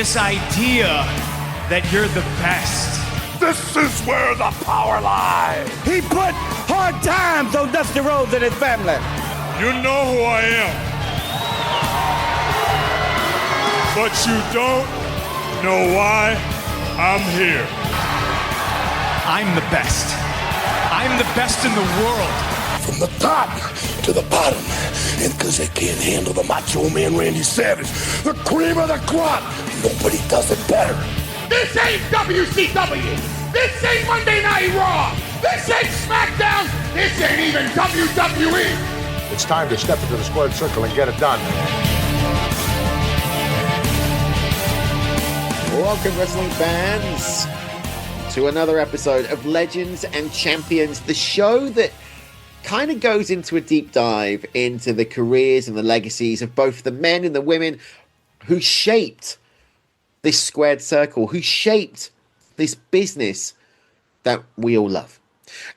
this idea that you're the best. This is where the power lies. He put hard times on Dusty Rhodes and his family. You know who I am. But you don't know why I'm here. I'm the best. I'm the best in the world. From the top to the bottom. And because they can't handle the Macho Man Randy Savage, the cream of the crop, nobody does it better. This ain't WCW. This ain't Monday Night Raw. This ain't SmackDown. This ain't even WWE. It's time to step into the squared circle and get it done. Welcome, wrestling fans, to another episode of Legends and Champions, the show that kind of goes into a deep dive into the careers and the legacies of both the men and the women who shaped this squared circle, who shaped this business that we all love.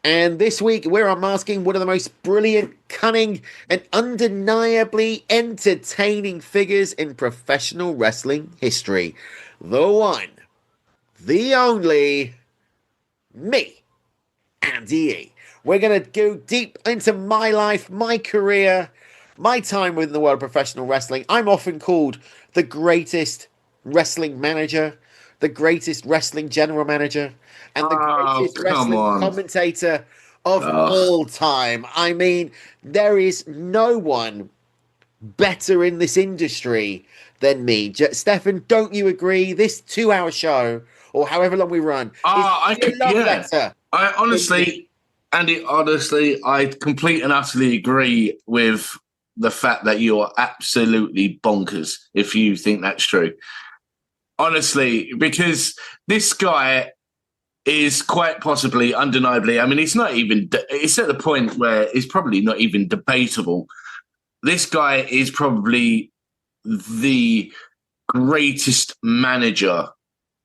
And this week, we're unmasking one of the most brilliant, cunning, and undeniably entertaining figures in professional wrestling history. The one, the only, me, Andy E. We're going to go deep into my life, my career, my time within the world of professional wrestling. I'm often called the greatest wrestling manager, the greatest wrestling general manager, and the greatest wrestling commentator of all time. I mean, there is no one better in this industry than me. Stefan, don't you agree? This 2-hour show, or however long we run, is better. I honestly, Andy, I completely and utterly agree with the fact that you are absolutely bonkers if you think that's true. Honestly, because this guy is quite possibly, undeniably, I mean, it's at the point where it's probably not even debatable. This guy is probably the greatest manager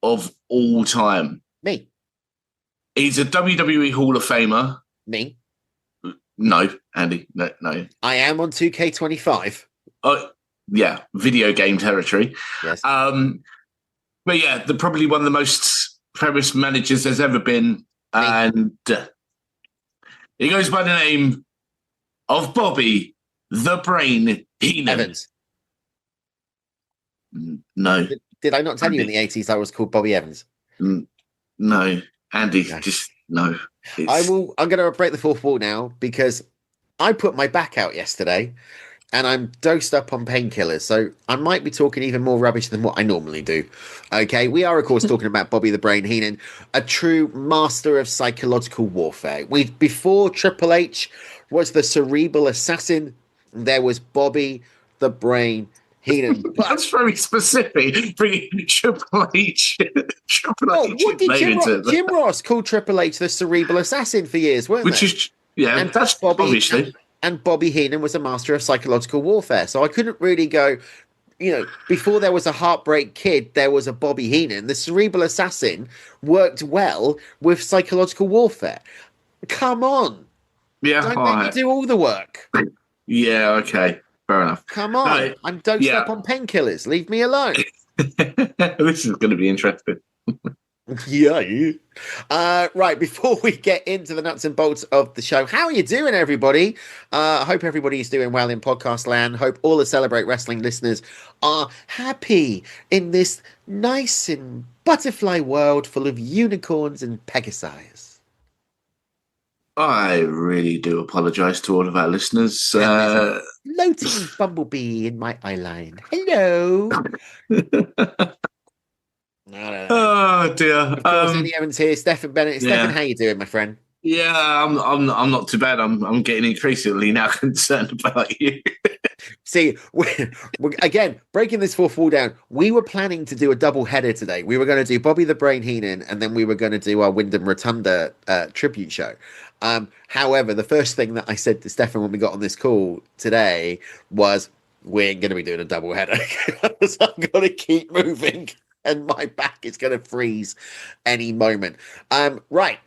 of all time. Me. He's a WWE Hall of Famer. Me. No, Andy, no. I am on 2K25. Oh, yeah, video game territory. Yes. But yeah, probably one of the most famous managers there's ever been. And he goes by the name of Bobby the Brain Heenan. Evans. No. Did I not tell Andy. you in the 80s I was called Bobby Evans? No. Andy, No. just no. I'm going to break the fourth wall now because I put my back out yesterday and I'm dosed up on painkillers. So I might be talking even more rubbish than what I normally do. Okay, we are, of course, talking about Bobby the Brain Heenan, a true master of psychological warfare. Before Triple H was the cerebral assassin, there was Bobby the Brain Heenan. That's very specific. Bringing Triple H. What did Jim Ross called Triple H the cerebral assassin for years, weren't Which they? is, yeah, And that's Bobby, obviously. And Bobby Heenan was a master of psychological warfare. So I couldn't really go, before there was a Heartbreak Kid, there was a Bobby Heenan. The cerebral assassin worked well with psychological warfare. Come on. Yeah, Don't make me do all the work. Yeah, okay. Fair enough. Come on. No, I'm dosed up on painkillers. Leave me alone. This is going to be interesting. Yeah. Right, before we get into the nuts and bolts of the show, how are you doing, everybody? I hope everybody is doing well in podcast land. Hope all the Celebrate Wrestling listeners are happy in this nice and butterfly world full of unicorns and pegasi. I really do apologise to all of our listeners. Floating bumblebee in my eyeline. Hello. No. Oh dear. Of course, Andy Evans here. Stefan Bennett. Stefan, how you doing, my friend? Yeah, I'm not too bad. I'm getting increasingly now concerned about you. See, we're again breaking this fourth wall down. We were planning to do a double header today. We were going to do Bobby the Brain Heenan, and then we were going to do our Wyndham Rotunda tribute show. However, the first thing that I said to Stefan when we got on this call today was, "We're going to be doing a double header because I'm going to keep moving, and my back is going to freeze any moment." Right.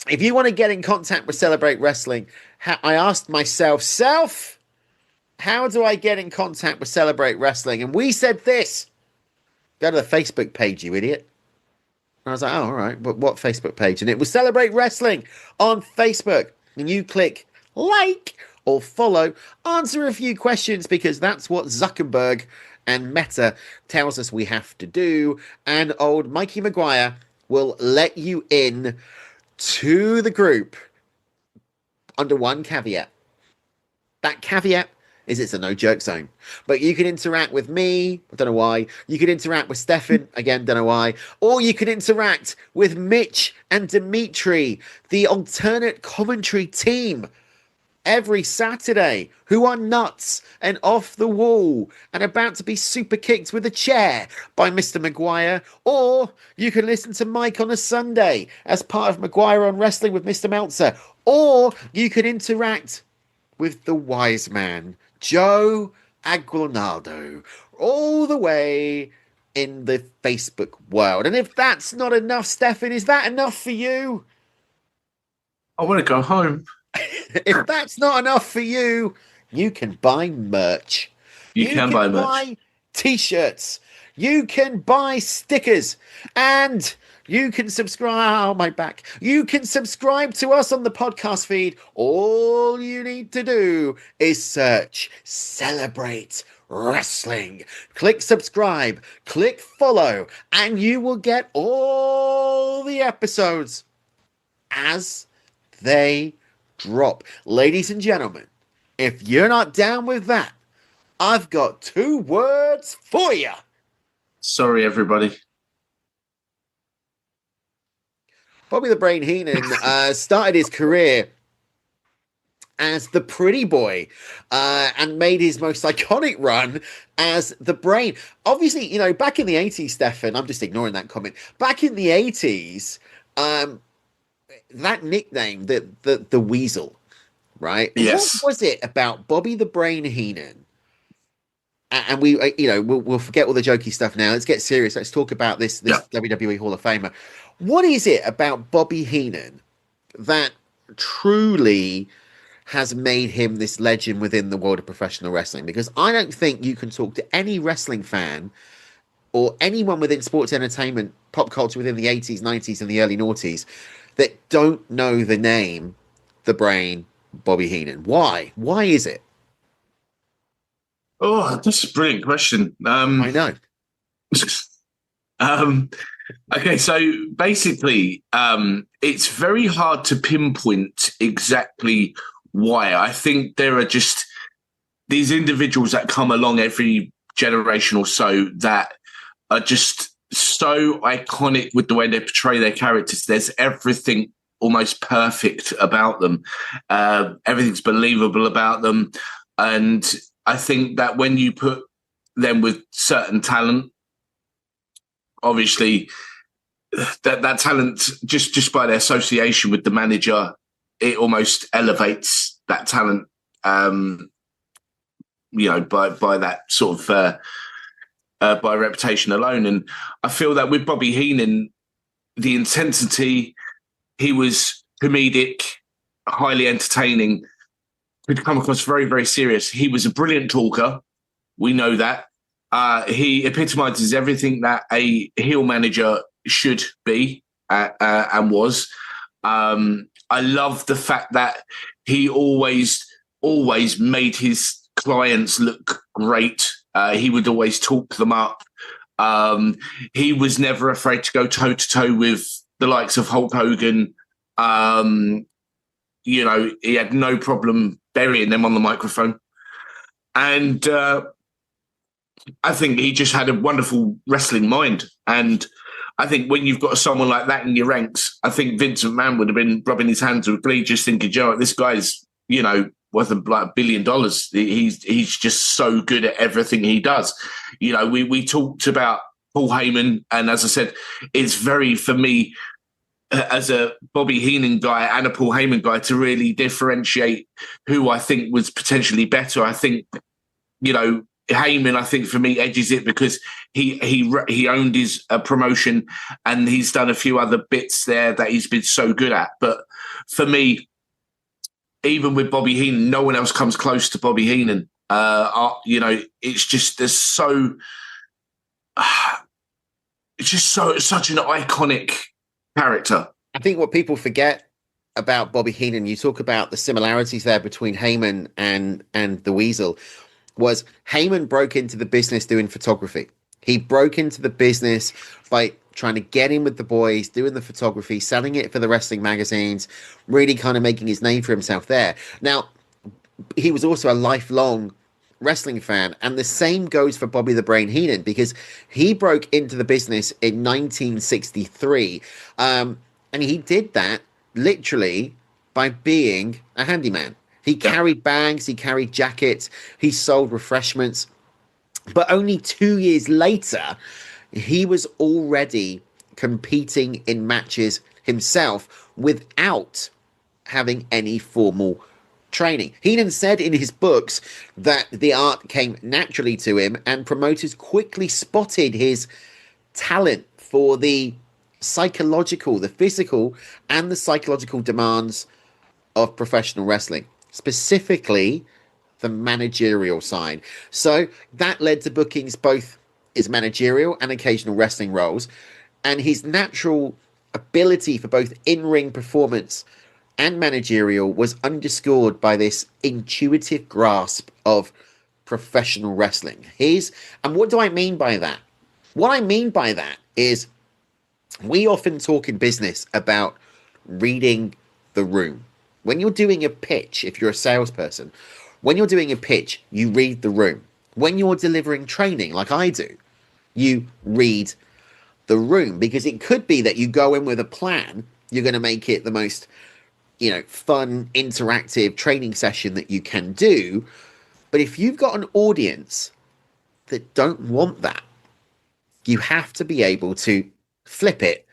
If you want to get in contact with Celebrate Wrestling, I asked myself, how do I get in contact with Celebrate Wrestling? And we said this: Go to the Facebook page, you idiot. And I was like, oh, all right, but what Facebook page? And it was Celebrate Wrestling on Facebook. And you click like or follow, answer a few questions because that's what Zuckerberg and Meta tells us we have to do. And old Mikey Maguire will let you in to the group under one caveat. That caveat is it's a no joke zone. But you can interact with me, I don't know why. You can interact with Stefan, again, don't know why. Or you can interact with Mitch and Dimitri, the alternate commentary team, every Saturday, who are nuts and off the wall and about to be super kicked with a chair by Mr. Maguire. Or you can listen to Mike on a Sunday as part of Maguire on Wrestling with Mr. Meltzer. Or you can interact with the wise man, Joe Aguinaldo, all the way in the Facebook world. And if that's not enough, Stefan, is that enough for you? I want to go home. If that's not enough for you, you can buy merch. You can buy merch. T-shirts. You can buy stickers. And you can subscribe. Oh, my back. You can subscribe to us on the podcast feed. All you need to do is search Celebrate Wrestling. Click subscribe. Click follow. And you will get all the episodes as they drop. Ladies and gentlemen, if you're not down with that, I've got 2 words for you. Sorry, everybody. Bobby the Brain Heenan started his career as the pretty boy and made his most iconic run as the Brain. Obviously, you know, back in the 80s, Stefan, I'm just ignoring that comment. Back in the 80s, that nickname, the Weasel, right? Yes. What was it about Bobby the Brain Heenan? And we, you know, we'll forget all the jokey stuff now. Let's get serious. Let's talk about this WWE Hall of Famer. What is it about Bobby Heenan that truly has made him this legend within the world of professional wrestling? Because I don't think you can talk to any wrestling fan or anyone within sports entertainment, pop culture within the 80s, 90s, and the early noughties that don't know the name, the Brain, Bobby Heenan. Why? Why is it? Oh, that's a brilliant question. I know. Okay, so basically, it's very hard to pinpoint exactly why. I think there are just these individuals that come along every generation or so that are just so iconic with the way they portray their characters. There's everything almost perfect about them. Everything's believable about them. And I think that when you put them with certain talent, obviously that talent, just by their association with the manager, it almost elevates that talent, you know, by that sort of by reputation alone. And I feel that with Bobby Heenan, the intensity, he was comedic, highly entertaining, could come across very, very serious. He was a brilliant talker. We know that. He epitomizes everything that a heel manager should be and was. I love the fact that he always made his clients look great. He would always talk them up. He was never afraid to go toe-to-toe with the likes of Hulk Hogan. You know, he had no problem burying them on the microphone. And I think he just had a wonderful wrestling mind. And I think when you've got someone like that in your ranks, I think Vince McMahon would have been rubbing his hands with glee, just thinking, Joe, this guy's, you know, worth like $1 billion. He's just so good at everything he does. You know, we talked about Paul Heyman, and as I said, it's very, for me, as a Bobby Heenan guy and a Paul Heyman guy, to really differentiate who I think was potentially better. I think, you know, Heyman, I think for me, edges it because he owned his promotion and he's done a few other bits there that he's been so good at. But for me, even with Bobby Heenan, no one else comes close to Bobby Heenan. You know, it's just there's so it's just such an iconic character. I think what people forget about Bobby Heenan, you talk about the similarities there between Heyman and the Weasel, was Heyman broke into the business doing photography. He broke into the business by trying to get in with the boys, doing the photography, selling it for the wrestling magazines, really kind of making his name for himself there. Now, he was also a lifelong wrestling fan, and the same goes for Bobby the Brain Heenan, because he broke into the business in 1963, and he did that literally by being a handyman. He carried bags, he carried jackets, he sold refreshments, but only 2 years later, he was already competing in matches himself without having any formal training. Heenan said in his books that the art came naturally to him, and promoters quickly spotted his talent for the psychological, the physical, and the psychological demands of professional wrestling, specifically the managerial side. So that led to bookings both his managerial and occasional wrestling roles, and his natural ability for both in-ring performance and managerial was underscored by this intuitive grasp of professional wrestling. And what do I mean by that? What I mean by that is, we often talk in business about reading the room. When you're doing a pitch, if you're a salesperson, when you're doing a pitch, you read the room. When you're delivering training, like I do, you read the room, because it could be that you go in with a plan, you're going to make it the most, fun, interactive training session that you can do. But if you've got an audience that don't want that, you have to be able to flip it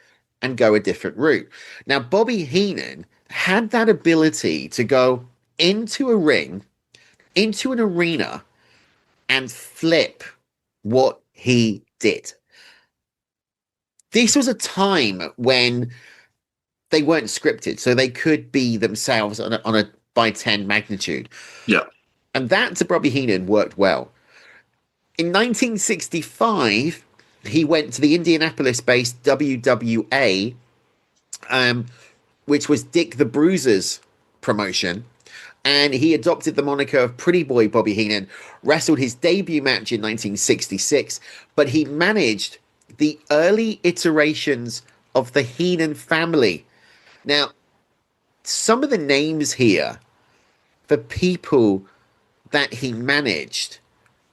and go a different route. Now, Bobby Heenan had that ability to go into a ring, into an arena, and flip what he did. This was a time when they weren't scripted, so they could be themselves on a by 10 magnitude. Yeah. And that, to Bobby Heenan, worked well. In 1965, he went to the Indianapolis-based WWA, which was Dick the Bruiser's promotion, and he adopted the moniker of Pretty Boy Bobby Heenan, wrestled his debut match in 1966, but he managed the early iterations of the Heenan family. Now, some of the names here for people that he managed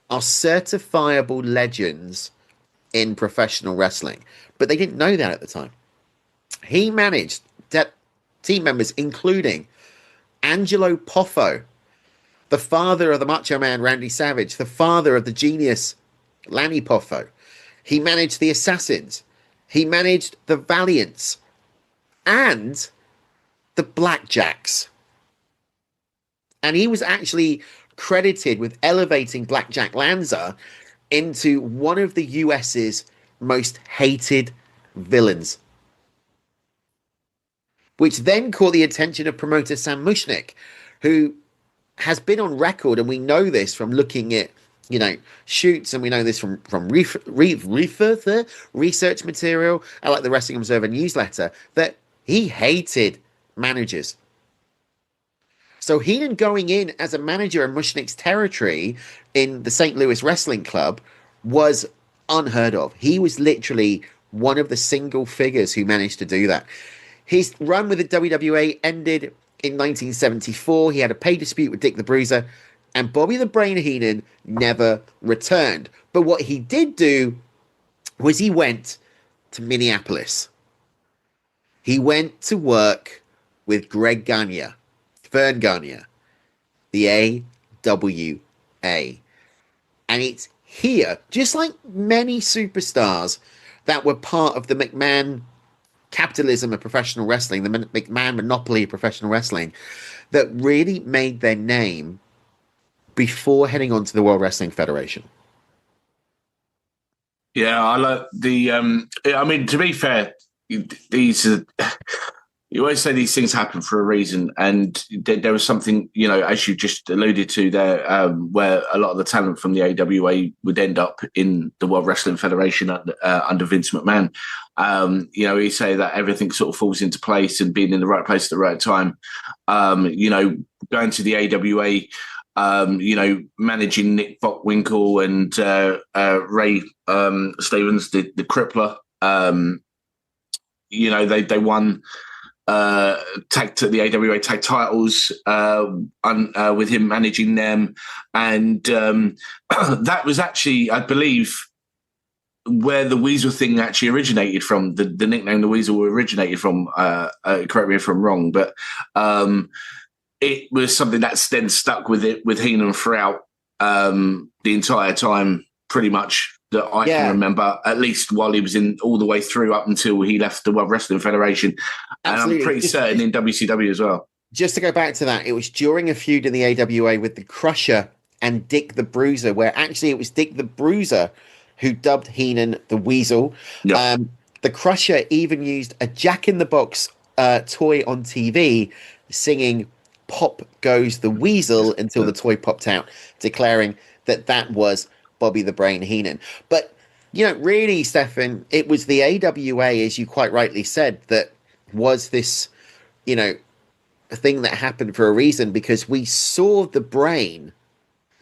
are certifiable legends in professional wrestling, but they didn't know that at the time. He managed team members including Angelo Poffo, the father of the Macho Man Randy Savage, the father of the genius Lanny Poffo. He managed the Assassins. He managed the Valiants and the Blackjacks. And he was actually credited with elevating Blackjack Lanza into one of the US's most hated villains, which then caught the attention of promoter Sam Mushnick, who has been on record, and we know this from looking at, shoots, and we know this from research material, like the Wrestling Observer newsletter, that he hated managers. So Heenan going in as a manager in Mushnick's territory in the St. Louis Wrestling Club was unheard of. He was literally one of the single figures who managed to do that. His run with the WWA ended in 1974. He had a pay dispute with Dick the Bruiser, and Bobby the Brain Heenan never returned. But what he did do was he went to Minneapolis. He went to work with Vern Gagne, the AWA. And it's here, just like many superstars that were part of the McMahon capitalism of professional wrestling, the McMahon monopoly of professional wrestling, that really made their name before heading on to the World Wrestling Federation. Yeah, I like the. To be fair, these are You always say these things happen for a reason, and there was something, as you just alluded to there, where a lot of the talent from the AWA would end up in the World Wrestling Federation under Vince McMahon. You say that everything sort of falls into place and being in the right place at the right time. Going to the AWA, managing Nick Bockwinkel and Ray Stevens, the Crippler. They won the AWA tag titles with him managing them, and that was actually, I believe, where the Weasel thing actually originated from. The nickname the Weasel originated from. Correct me if I'm wrong, but it was something that's then stuck with Heenan throughout the entire time, pretty much, that I can remember, at least while he was in all the way through up until he left the World Wrestling Federation. Absolutely. And I'm pretty certain in WCW as well. Just to go back to that, it was during a feud in the AWA with the Crusher and Dick the Bruiser, where actually it was Dick the Bruiser who dubbed Heenan the Weasel. Yep. The Crusher even used a Jack in the Box toy on TV, singing "Pop Goes the Weasel" until the toy popped out, declaring that was Bobby the Brain Heenan. But, really, Stefan, it was the AWA, as you quite rightly said, that was this, thing that happened for a reason, because we saw the Brain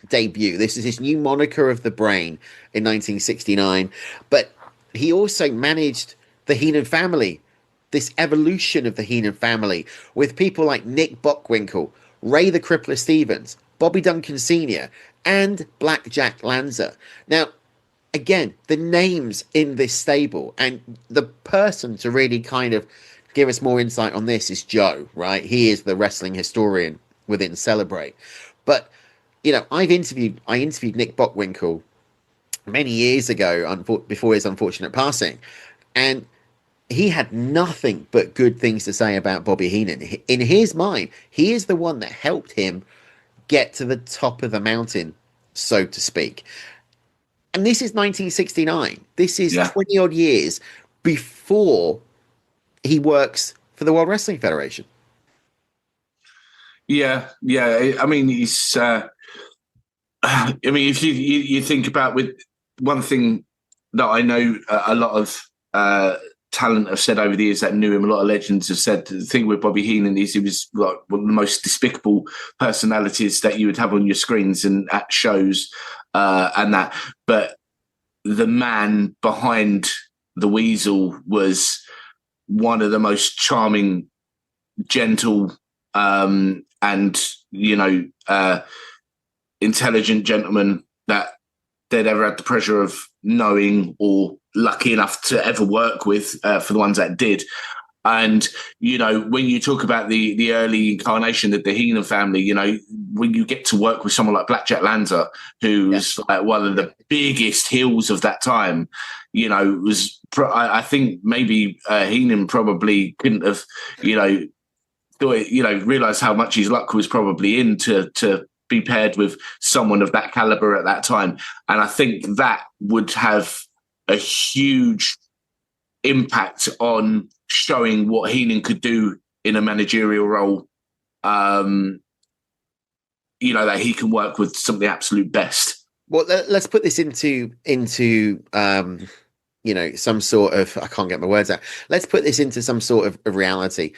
debut. This is his new moniker of the Brain in 1969. But he also managed the Heenan family, this evolution of the Heenan family, with people like Nick Bockwinkel, Ray the Crippler Stevens, Bobby Duncan Sr., and Blackjack Lanza. Now, again, the names in this stable, and the person to really kind of give us more insight on this is Joe, right? He is the wrestling historian within Celebrate. But, I interviewed Nick Bockwinkel many years ago, before his unfortunate passing, and he had nothing but good things to say about Bobby Heenan. In his mind, he is the one that helped him get to the top of the mountain, so to speak. And this is 1969. This is 20 odd years before he works for the World Wrestling Federation. Yeah. I mean, he's. If you think about, with one thing that I know a lot of talent have said over the years that knew him, a lot of legends have said, the thing with Bobby Heenan is he was like one of the most despicable personalities that you would have on your screens and at shows and that. But the man behind the Weasel was one of the most charming, gentle, and intelligent gentlemen that they'd ever had the pleasure of knowing or lucky enough to ever work with, for the ones that did. And, when you talk about the early incarnation of the Heenan family, when you get to work with someone like Blackjack Lanza, who's like one of the biggest heels of that time, I think maybe Heenan probably couldn't have, realised how much his luck was probably in to be paired with someone of that caliber at that time. And I think that would have a huge impact on showing what Heenan could do in a managerial role. That he can work with some of the absolute best. Well, let's put this into some sort of, I can't get my words out. Let's put this into some sort of reality.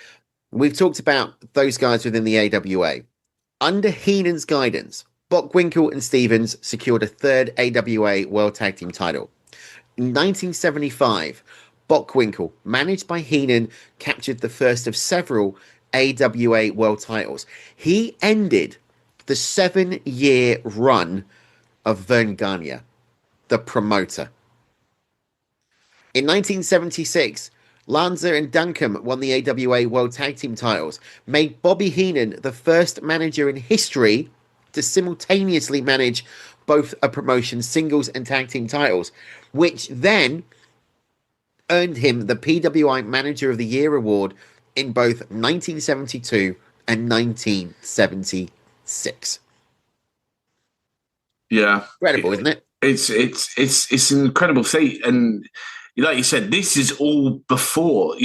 We've talked about those guys within the AWA. Under Heenan's guidance, Bockwinkel and Stevens secured a third AWA World Tag Team title. In 1975, Bockwinkel, managed by Heenan, captured the first of several AWA World titles. He ended the 7-year run of Vern Gagne, the promoter. In 1976, Lanza and Duncombe won the AWA World Tag Team titles, made Bobby Heenan the first manager in history to simultaneously manage both a promotion's singles and tag team titles, which then earned him the PWI Manager of the Year award in both 1972 and 1976. Yeah. Incredible, isn't it? It's an incredible feat. And like you said, this is all before,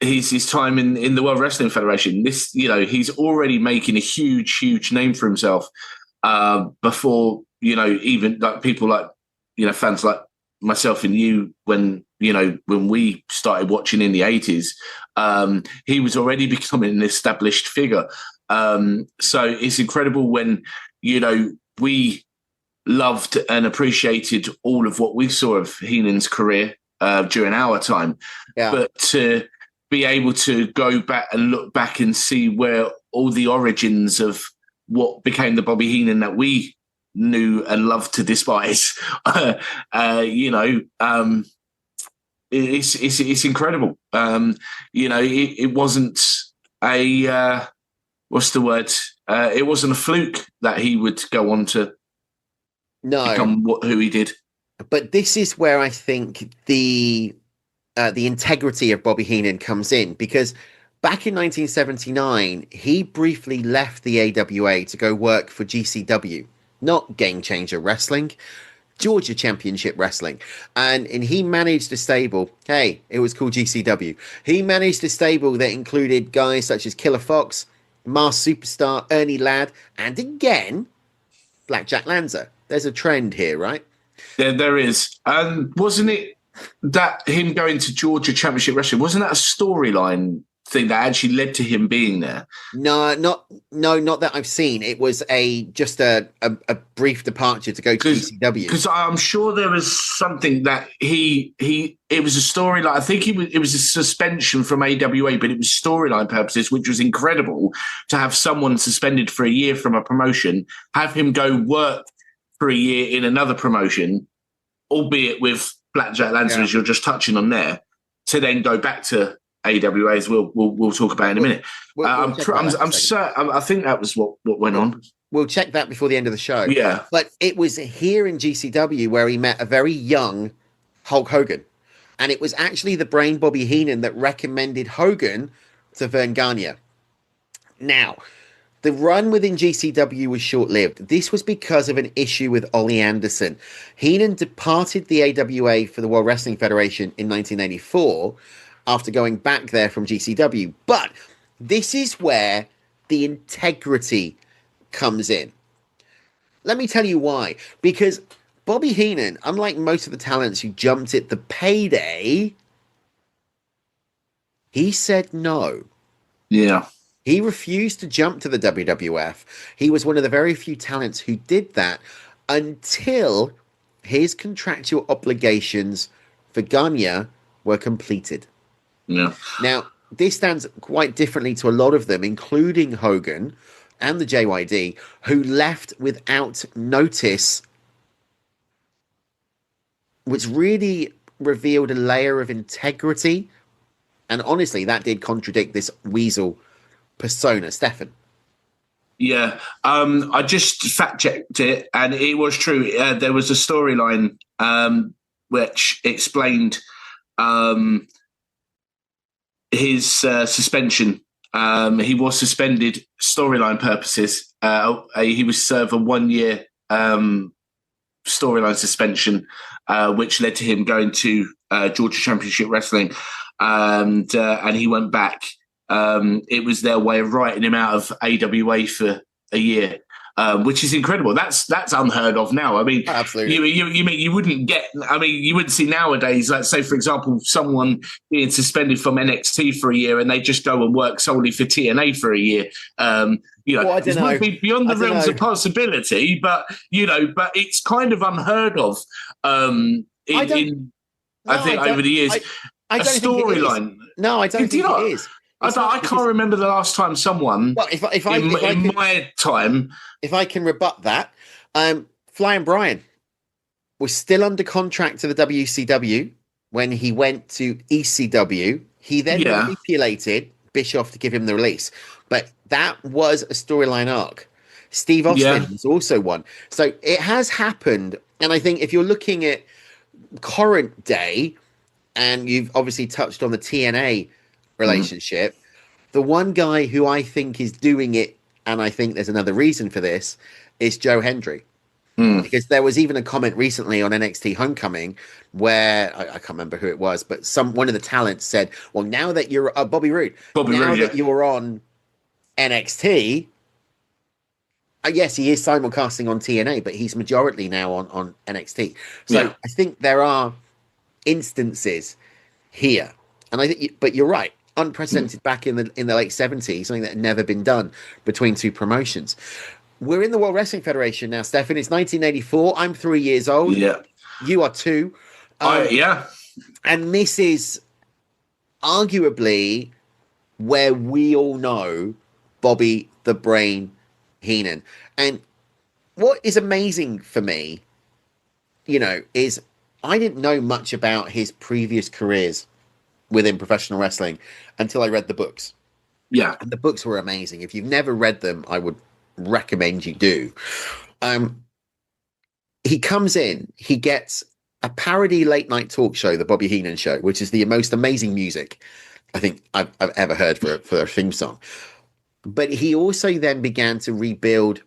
his time in the World Wrestling Federation. This, he's already making a huge name for himself before, even like people like, fans like myself and you, when we started watching in the 80s, he was already becoming an established figure. So it's incredible when, we loved and appreciated all of what we saw of Heenan's career during our time. Yeah. But to be able to go back and look back and see where all the origins of what became the Bobby Heenan that we knew and loved to despise, it's incredible. It wasn't a what's the word? It wasn't a fluke that he would go on to become who he did. But this is where I think the integrity of Bobby Heenan comes in, because back in 1979, he briefly left the AWA to go work for GCW, not Game Changer Wrestling, Georgia Championship Wrestling. And he managed a stable. Hey, it was called GCW. He managed a stable that included guys such as Killer Fox, Mars Superstar, Ernie Ladd, and again, Blackjack Lanza. There's a trend here, right? There is. Wasn't it that him going to Georgia Championship Wrestling, wasn't that a storyline thing that actually led to him being there? No, not that I've seen. It was just a brief departure to go to GCW. Because I'm sure there was something that it was a storyline. I think it was a suspension from AWA, but it was storyline purposes, which was incredible to have someone suspended for a year from a promotion, have him go work for a year in another promotion, albeit with Blackjack Lanza, as you're just touching on there, to then go back to AWA, as we'll talk about in a minute. I'm certain. I think that was what went on. We'll check that before the end of the show. Yeah, but it was here in GCW where he met a very young Hulk Hogan, and it was actually the brain Bobby Heenan that recommended Hogan to Vern Gagne. Now, the run within GCW was short-lived. This was because of an issue with Ollie Anderson. Heenan departed the AWA for the World Wrestling Federation in 1984 after going back there from GCW. But this is where the integrity comes in. Let me tell you why. Because Bobby Heenan, unlike most of the talents who jumped at the payday, he said no. Yeah. He refused to jump to the WWF. He was one of the very few talents who did that until his contractual obligations for Gagne were completed. Yeah. Now, this stands quite differently to a lot of them, including Hogan and the JYD, who left without notice, which really revealed a layer of integrity. And honestly, that did contradict this weasel persona. Stefan. Yeah, I just fact checked it, and it was true. There was a storyline which explained his suspension. He was suspended storyline purposes. He was served a 1-year storyline suspension, which led to him going to Georgia Championship Wrestling, and he went back. It was their way of writing him out of AWA for a year, which is incredible. That's unheard of now. I mean, absolutely. You wouldn't get. I mean, you wouldn't see nowadays. Let's say, for example, someone being suspended from NXT for a year and they just go and work solely for TNA for a year. It might be beyond the realms of possibility, but but it's kind of unheard of. I think over the years, a storyline. No, I don't think it is. I can't remember the last time someone. Well, in my time, if I can rebut that, Flying Brian was still under contract to the WCW when he went to ECW. He then manipulated Bischoff to give him the release, but that was a storyline arc. Steve Austin was also one, so it has happened. And I think if you're looking at current day, and you've obviously touched on the TNA relationship, the one guy who I think is doing it, and I think there's another reason for this, is Joe Hendry. Because there was even a comment recently on NXT Homecoming where I can't remember who it was, but one of the talents said, "Well, now that you're Bobby Roode, that you're on NXT, yes, he is simulcasting on TNA, but he's majority now on NXT." So I think there are instances here, and I think, but you're right, unprecedented back in the late 70s, something that had never been done between two promotions. We're in the World Wrestling Federation now, Stefan. It's 1984. I'm 3 years old. Yeah. You are 2. And this is arguably where we all know Bobby the Brain Heenan. And what is amazing for me, is I didn't know much about his previous careers within professional wrestling until I read the books. Yeah. And the books were amazing. If you've never read them, I would recommend you do. He comes in, he gets a parody late night talk show, the Bobby Heenan Show, which is the most amazing music I think I've ever heard for a theme song. But he also then began to rebuild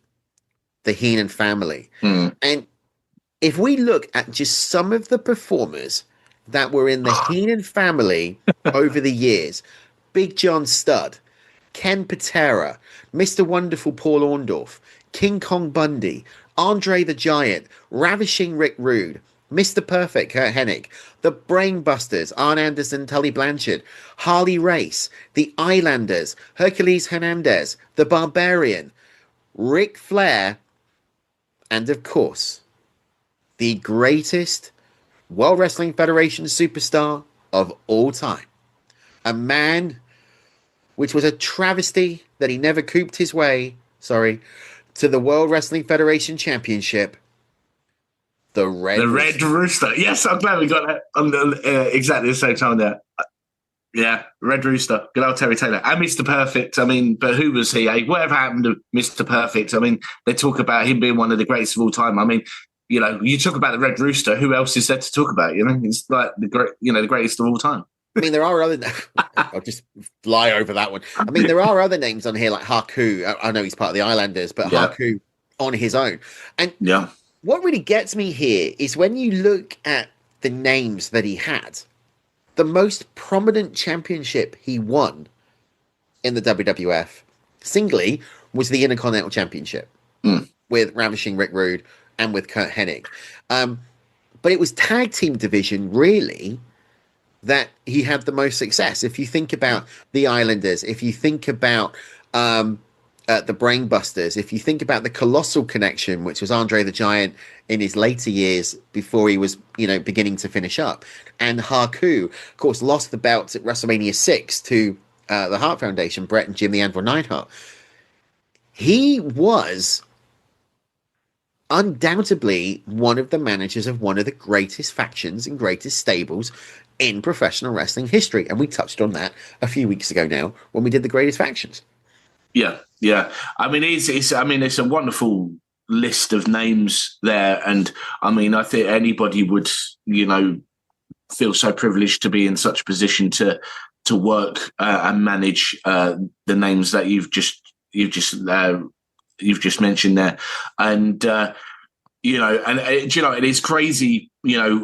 the Heenan family. And if we look at just some of the performers that were in the Heenan family over the years, Big John Studd, Ken Patera, Mr. Wonderful Paul Orndorff, King Kong Bundy, Andre the Giant, Ravishing Rick Rude, Mr. Perfect Kurt Hennig, the Brainbusters, Arn Anderson, Tully Blanchard, Harley Race, the Islanders, Hercules Hernandez, the Barbarian, Ric Flair, and of course, the greatest World Wrestling Federation superstar of all time. A man which was a travesty that he never cooped his way, to the World Wrestling Federation Championship. The Red Rooster. Yes, I'm glad we got that on exactly the same time there. Yeah, Red Rooster. Good old Terry Taylor. And Mr. Perfect. I mean, but who was he? Whatever happened to Mr. Perfect? I mean, they talk about him being one of the greatest of all time. I mean, you talk about the Red Rooster. Who else is there to talk about? It's like the greatest of all time. I mean, there are other. I'll just fly over that one. I mean, there are other names on here like Haku. I know he's part of the Islanders, but Haku on his own. And what really gets me here is when you look at the names that he had, the most prominent championship he won in the WWF singly was the Intercontinental Championship with Ravishing Rick Rude and with Kurt Hennig. But it was tag team division, really, that he had the most success. If you think about the Islanders, if you think about the Brainbusters, if you think about the Colossal Connection, which was Andre the Giant in his later years before he was, beginning to finish up, and Haku, of course, lost the belts at WrestleMania 6 to the Hart Foundation, Brett and Jim the Anvil Neidhart. He was undoubtedly one of the managers of one of the greatest factions and greatest stables in professional wrestling history. And we touched on that a few weeks ago now when we did the greatest factions. Yeah. I mean, it's a wonderful list of names there. And I mean, I think anybody would, feel so privileged to be in such a position to work and manage the names that you've just mentioned there. And, it is crazy,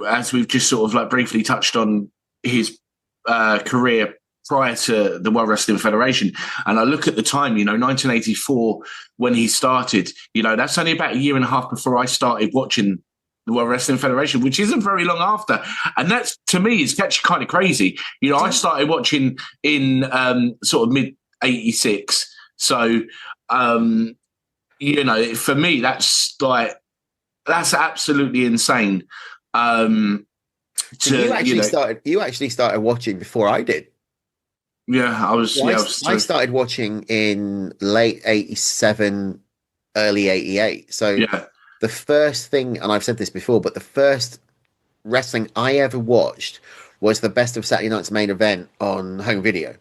as we've just sort of like briefly touched on his career prior to the World Wrestling Federation. And I look at the time, 1984, when he started, that's only about a year and a half before I started watching the World Wrestling Federation, which isn't very long after. And that's, to me, is actually kind of crazy. I started watching in sort of mid-86. So, for me, that's absolutely insane. You actually started watching before I did. Yeah, I started watching in late 87, early 88. So the first thing, and I've said this before, but the first wrestling I ever watched was the Best of Saturday Night's Main Event on home video.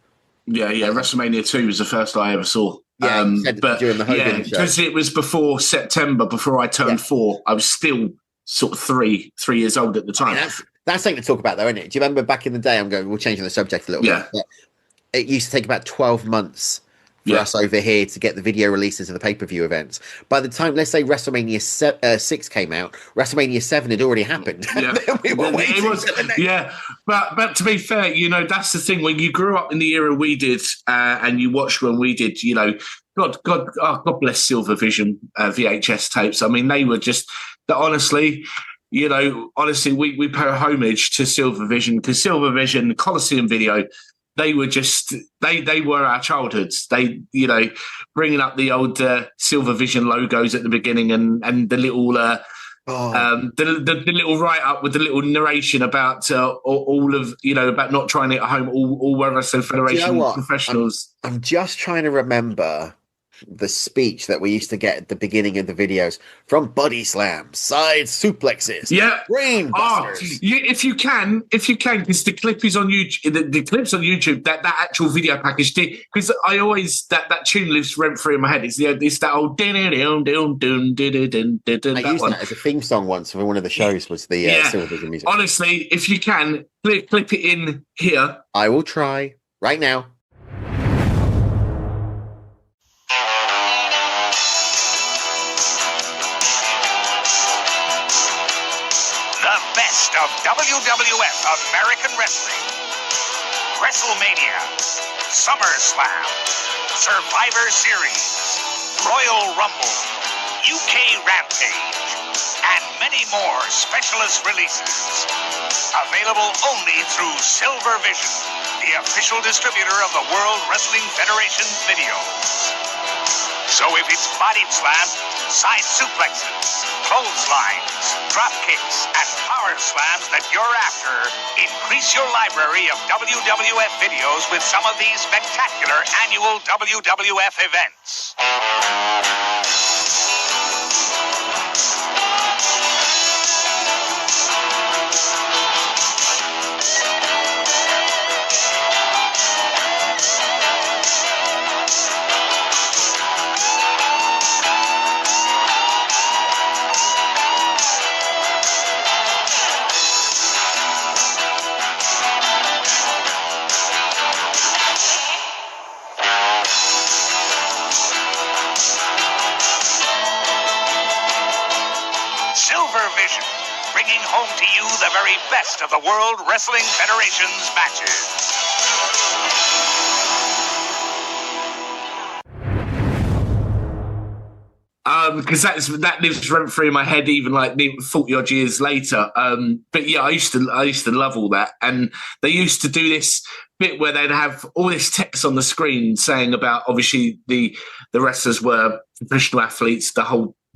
Yeah. WrestleMania 2 was the first I ever saw. But during the Hogan show. Because it was before September, before I turned 4. I was still sort of 3 years old at the time. I mean, that's something to talk about, though, isn't it? Do you remember back in the day? We're changing the subject a little bit. It used to take about 12 months for us over here to get the video releases of the pay-per-view events. By the time, let's say WrestleMania 6 came out, WrestleMania 7 had already happened. Yeah, But to be fair, you know, that's the thing. When you grew up in the era we did, and you watched when we did, you know, God bless Silvervision VHS tapes. I mean, they were just honestly. You know, honestly, we pay homage to Silvervision because Silvervision, Coliseum Video, they were just they were our childhoods. They, you know, bringing up the old Silvervision logos at the beginning and the little the little write up with the little narration about all of, you know, about not trying it at home. All Wrestling Federation professionals. I'm just trying to remember the speech that we used to get at the beginning of the videos from body slams, side suplexes, brain busters. If you can, because the clip is on YouTube. The clip's on YouTube. That actual video package did, because I always that tune lives rent free in my head. It's that old. I used that as a theme song once for one of the shows. Was the Silvervision music? Honestly, if you can, clip it in here. I will try right now. Of WWF American Wrestling, WrestleMania, SummerSlam, Survivor Series, Royal Rumble, UK Rampage, and many more specialist releases. Available only through Silvervision, the official distributor of the World Wrestling Federation videos. So if it's body slam, side suplexes, clotheslines, drop kicks, and power slams that you're after, increase your library of WWF videos with some of these spectacular annual WWF events. Silvervision, bringing home to you the very best of the World Wrestling Federation's matches. Because that lives rent free in my head, even like 40 odd years later. But yeah, I used to love all that, and they used to do this bit where they'd have all this text on the screen saying about obviously the wrestlers were professional athletes.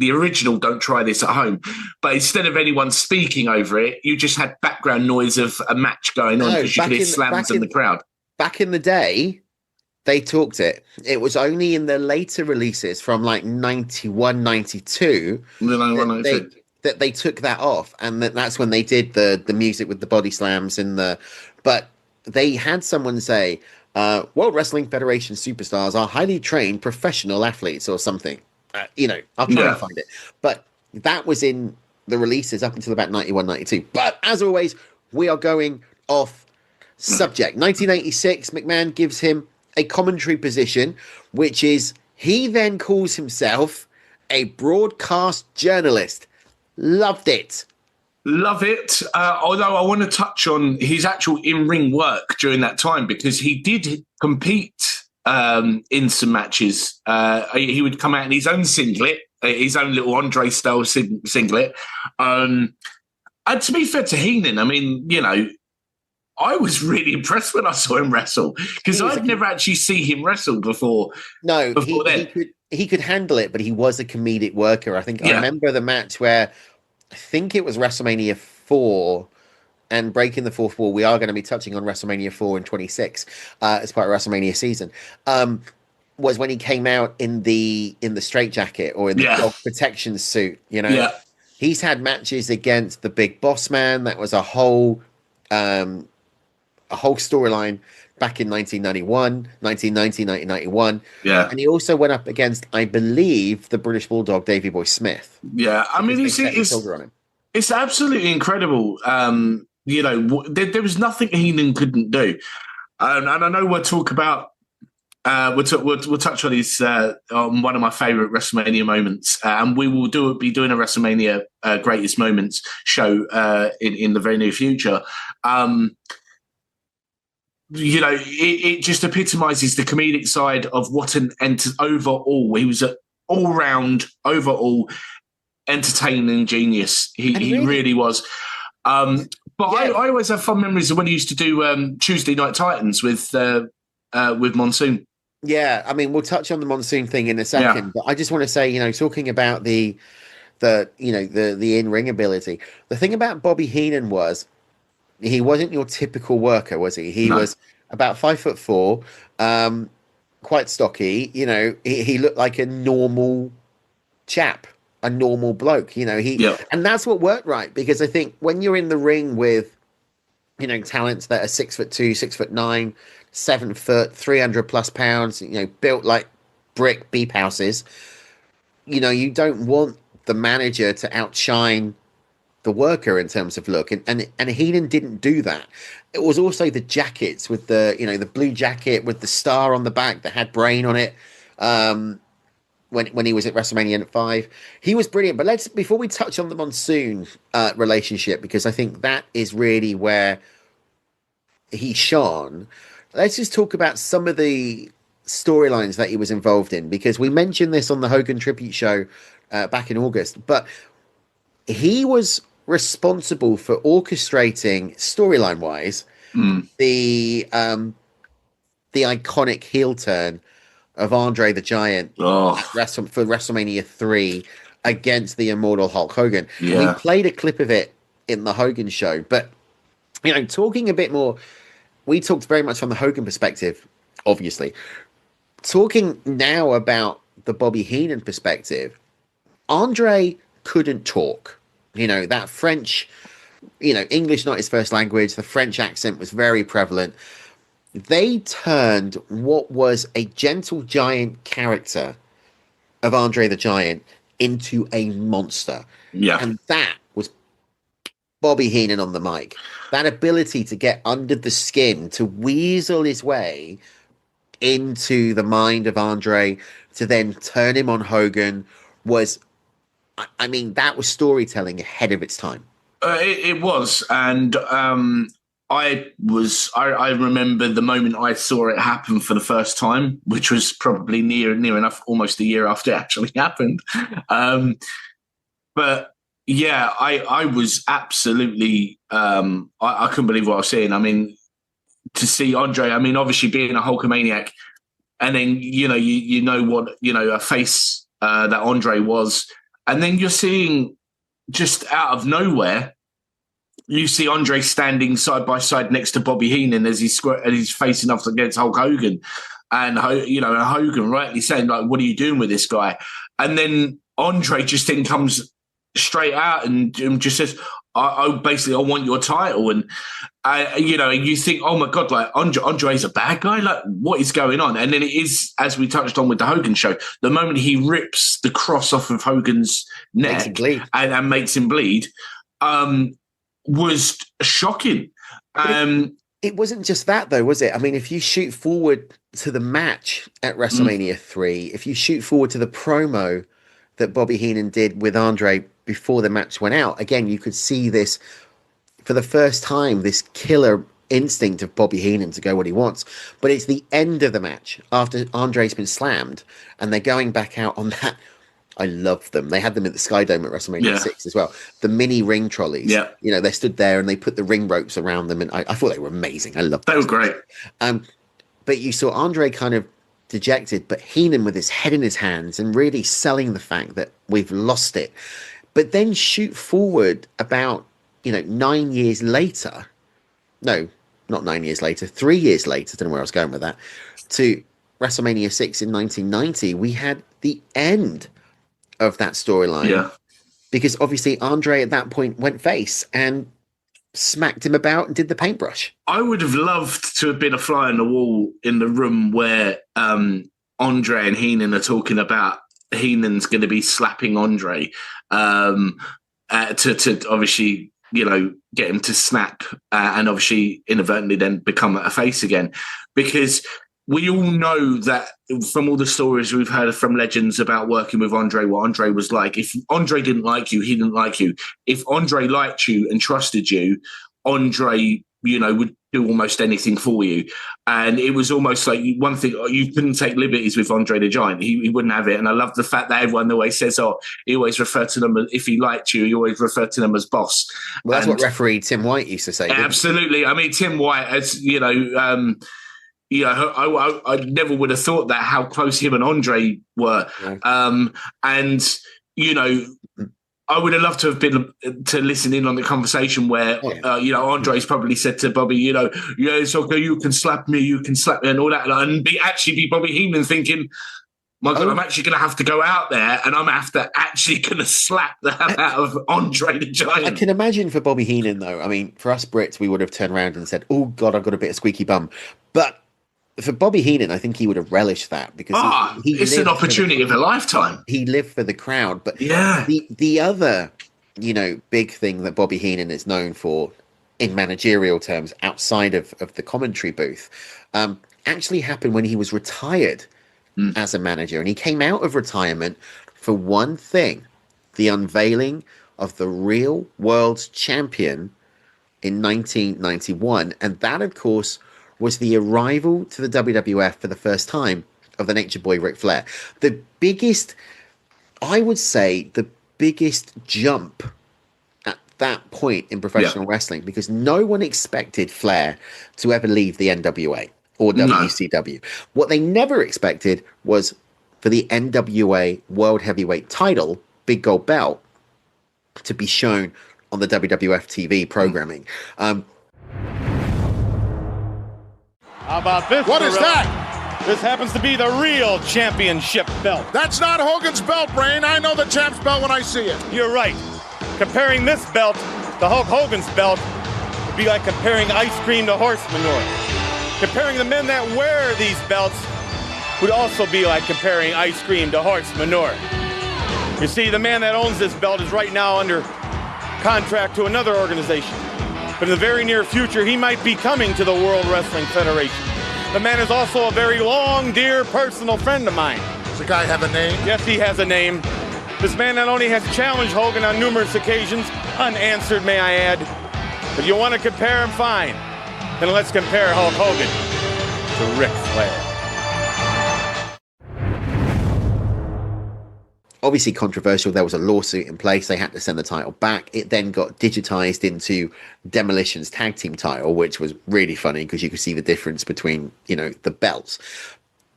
The original "Don't try this at home," but instead of anyone speaking over it, you just had background noise of a match going on because you could hear slams in the crowd. Back in the day, they talked it. It was only in the later releases from like 91, 92 that they took that off, and that's when they did the music with the body slams but they had someone say, World Wrestling Federation superstars are highly trained professional athletes or something. I'll try and find it. But that was in the releases up until about 91, 92. But as always, we are going off subject. 1986, McMahon gives him a commentary position, which is he then calls himself a broadcast journalist. Loved it. Love it. Although I want to touch on his actual in-ring work during that time, because he did compete in some matches. He would come out in his own singlet, his own little Andre style singlet. And to be fair to Heenan, I mean, you know, I was really impressed when I saw him wrestle, because I'd never actually see him wrestle before. No, he could handle it, but he was a comedic worker. I think I remember the match where I think it was WrestleMania 4. And breaking the fourth wall, we are going to be touching on WrestleMania 4 and 26 as part of WrestleMania season. Was when he came out in the straitjacket or in the dog protection suit. You know, he's had matches against the Big Boss Man. That was a whole storyline back in 1990, 1991. Yeah, and he also went up against, I believe, the British Bulldog Davey Boy Smith. Yeah, I mean, it's absolutely incredible. You know, there was nothing Heenan couldn't do. And I know we'll talk about We'll touch on his on one of my favourite WrestleMania moments, and we will be doing a WrestleMania greatest moments show in the very near future. It just epitomises the comedic side of what overall he was an all-round overall entertaining genius. He really was. But yeah. I always have fond memories of when he used to do Tuesday Night Titans with Monsoon. Yeah, I mean, we'll touch on the Monsoon thing in a second, but I just want to say, talking about the in-ring ability, the thing about Bobby Heenan was he wasn't your typical worker, was he? He was about 5'4", quite stocky. He looked like a normal chap, a normal bloke. And that's what worked right, because I think when you're in the ring with talents that are 6'2", 6'9", 7 foot, 300 plus pounds, built like brick beep houses, you don't want the manager to outshine the worker in terms of look, and Heenan didn't do that. It was also the jackets with the blue jacket with the star on the back that had brain on it. When he was at WrestleMania 5, he was brilliant. But before we touch on the Monsoon relationship, because I think that is really where he shone, let's just talk about some of the storylines that he was involved in, because we mentioned this on the Hogan tribute show back in August, but he was responsible for orchestrating storyline wise the iconic heel turn of Andre the Giant for WrestleMania 3 against the immortal Hulk Hogan. Yeah. We played a clip of it in the Hogan show, but talking a bit more, we talked very much from the Hogan perspective, obviously. Talking now about the Bobby Heenan perspective, Andre couldn't talk. That French, English not his first language, the French accent was very prevalent. They turned what was a gentle giant character of Andre the Giant into a monster. Yeah. And that was Bobby Heenan on the mic. That ability to get under the skin, to weasel his way into the mind of Andre, to then turn him on Hogan, was, that was storytelling ahead of its time. It was. And I remember the moment I saw it happen for the first time, which was probably near enough, almost a year after it actually happened. But yeah, I was absolutely, I couldn't believe what I was seeing. I mean, to see Andre, obviously being a Hulkamaniac, and then, you know what, a face that Andre was. And then you're seeing, just out of nowhere, you see Andre standing side by side next to Bobby Heenan as he's facing off against Hulk Hogan. And, Hogan rightly saying, like, what are you doing with this guy? And then Andre just then comes straight out and just says, I want your title. And, you think, oh, my God, like, Andre's a bad guy? Like, what is going on? And then it is, as we touched on with the Hogan show, the moment he rips the cross off of Hogan's neck and makes him bleed, was shocking. It wasn't just that, though, was it? If you shoot forward to the match at WrestleMania 3, if you shoot forward to the promo that Bobby Heenan did with Andre before the match went out, again, you could see this for the first time, this killer instinct of Bobby Heenan to go what he wants. But it's the end of the match after Andre's been slammed and they're going back out on that. I love them. They had them at the Sky Dome at WrestleMania 6 as well. The mini ring trolleys. Yeah. They stood there and they put the ring ropes around them. And I thought they were amazing. I loved them. They were great. But you saw Andre kind of dejected, but Heenan with his head in his hands and really selling the fact that we've lost it. But then shoot forward about, 9 years later. No, not 9 years later. 3 years later. I don't know where I was going with that. To WrestleMania 6 in 1990, we had the end of that storyline. Yeah. Because obviously Andre at that point went face and smacked him about and did the paintbrush. I would have loved to have been a fly on the wall in the room where Andre and Heenan are talking about Heenan's going to be slapping Andre to obviously, get him to snap and obviously inadvertently then become a face again. Because we all know that from all the stories we've heard from legends about working with Andre, what Andre was like. If Andre didn't like you, he didn't like you. If Andre liked you and trusted you, Andre, would do almost anything for you. And it was almost like one thing, you couldn't take liberties with Andre the Giant. He wouldn't have it. And I love the fact that everyone always says, he always referred to them, if he liked you, he always referred to them as boss. Well, that's what referee Tim White used to say. Absolutely. I mean, Tim White, as I never would have thought that, how close him and Andre were. Yeah. I would have loved to have been to listen in on the conversation where, Andre's probably said to Bobby, it's okay, you can slap me, and all that. And be Bobby Heenan thinking, my God, I'm actually going to have to go out there and I'm going to slap the hell out of Andre the Giant. I can imagine for Bobby Heenan, though, I mean, for us Brits, we would have turned around and said, oh, God, I've got a bit of squeaky bum. But for Bobby Heenan, I think he would have relished that because it's an opportunity of a lifetime. He lived for the crowd. But yeah, the other, big thing that Bobby Heenan is known for in managerial terms outside of the commentary booth actually happened when he was retired as a manager. And he came out of retirement for one thing, the unveiling of the real world's champion in 1991. And that, of course, was the arrival to the WWF for the first time of the Nature Boy Ric Flair. I would say the biggest jump at that point in professional wrestling, because no one expected Flair to ever leave the NWA or WCW. No. What they never expected was for the NWA World Heavyweight title, Big Gold Belt, to be shown on the WWF TV programming. How about this? What is that? This happens to be the real championship belt. That's not Hogan's belt, Brain. I know the champ's belt when I see it. You're right. Comparing this belt to Hulk Hogan's belt would be like comparing ice cream to horse manure. Comparing the men that wear these belts would also be like comparing ice cream to horse manure. You see, the man that owns this belt is right now under contract to another organization. But in the very near future, he might be coming to the World Wrestling Federation. The man is also a very long, dear, personal friend of mine. Does the guy have a name? Yes, he has a name. This man not only has challenged Hogan on numerous occasions, unanswered, may I add, but you want to compare him, fine. Then let's compare Hulk Hogan to Ric Flair. Obviously controversial. There was a lawsuit in place. They had to send the title back. It then got digitized into Demolition's tag team title, which was really funny because you could see the difference between, the belts.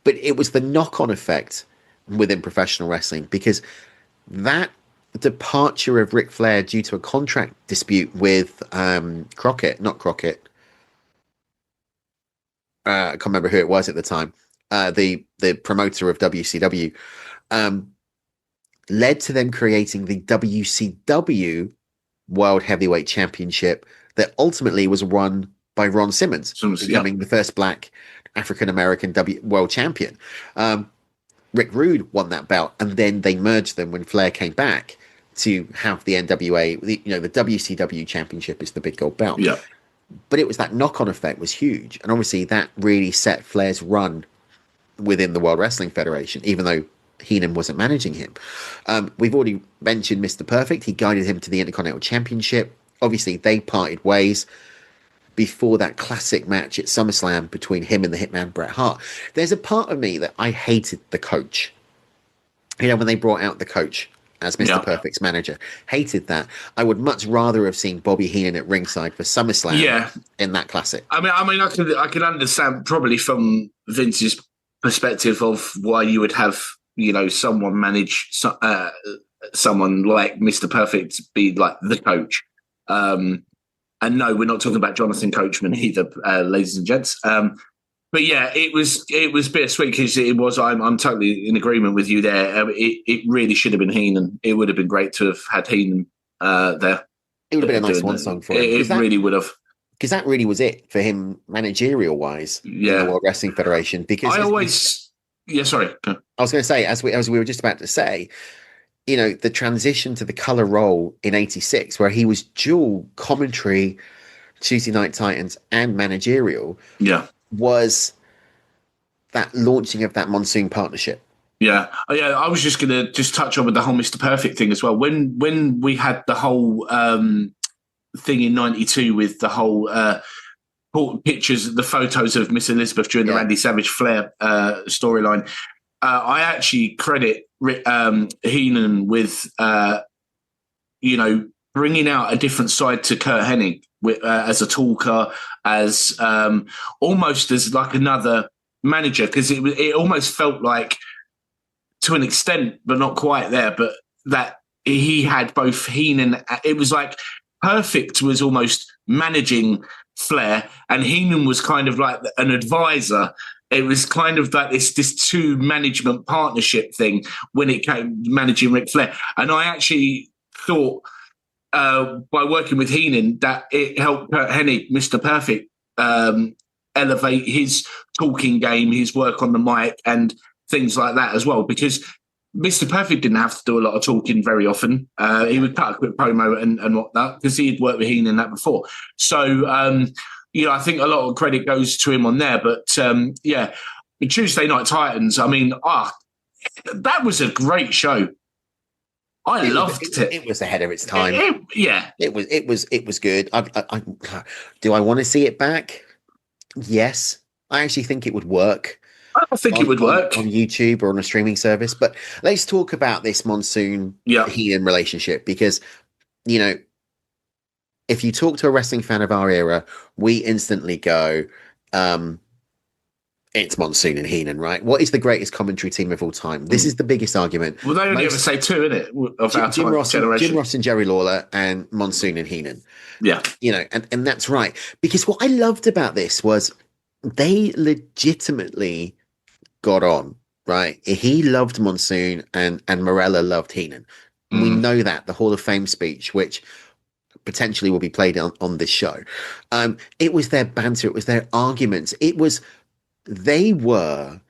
But it was the knock-on effect within professional wrestling, because that departure of Ric Flair due to a contract dispute with Crockett, not Crockett. I can't remember who it was at the time. The promoter of WCW. Led to them creating the WCW World Heavyweight Championship that ultimately was won by Ron Simmons, becoming the first black African-American World Champion. Rick Rude won that belt, and then they merged them when Flair came back to have the NWA, the WCW Championship is the big gold belt. Yeah. But it was that knock-on effect was huge. And obviously that really set Flair's run within the World Wrestling Federation, even though Heenan wasn't managing him. We've already mentioned Mr. Perfect. He guided him to the Intercontinental Championship. Obviously, they parted ways before that classic match at SummerSlam between him and the Hitman Bret Hart. There's a part of me that I hated the coach. When they brought out the coach as Mr. Perfect's manager. Hated that. I would much rather have seen Bobby Heenan at ringside for SummerSlam in that classic. I can understand probably from Vince's perspective of why you would have someone manage someone like Mr. Perfect be like the coach. And no, we're not talking about Jonathan Coachman either, ladies and gents. But yeah, it was bittersweet because it was. I'm totally in agreement with you there. It really should have been Heenan. It would have been great to have had Heenan there. It would have been a nice one song for him. It really would have. Because that really was it for him managerial wise in the World Wrestling Federation. Because I was going to say, as we were just about to say, the transition to the color role in '86, where he was dual commentary, Tuesday Night Titans, and managerial, was that launching of that Monsoon partnership. Yeah. Oh, yeah. I was just going to just touch on with the whole Mr. Perfect thing as well. When we had the whole thing in '92 with the whole pictures, the photos of Miss Elizabeth during the Randy Savage Flair storyline, I actually credit Heenan with, bringing out a different side to Kurt Hennig as a talker, as almost as like another manager, because it almost felt like, to an extent, but not quite there, but that he had both Heenan. It was like Perfect was almost managing Flair, and Heenan was kind of like an advisor. It was kind of like this two management partnership thing when it came managing Ric Flair. And I actually thought by working with Heenan that it helped Kurt Hennig, Mr. Perfect, elevate his talking game, his work on the mic, and things like that as well, because Mr. Perfect didn't have to do a lot of talking very often. He would cut a quick promo and whatnot, because he'd worked with Heenan that before. So, I think a lot of credit goes to him on there. But, Tuesday Night Titans, I mean, that was a great show. I loved it. It was ahead of its time. It was good. Do I want to see it back? Yes. I actually think it would work. I think it would work on YouTube or on a streaming service. But let's talk about this Monsoon Heenan relationship, because, if you talk to a wrestling fan of our era, we instantly go, it's Monsoon and Heenan, right? What is the greatest commentary team of all time? This is the biggest argument. Well, they only ever say two, innit? Of our Jim Ross and Jerry Lawler, and Monsoon and Heenan. Yeah. And that's right. Because what I loved about this was they legitimately got on, right? He loved Monsoon and Morella loved Heenan. We know that, the Hall of Fame speech, which potentially will be played on this show. It was their banter. It was their arguments. They were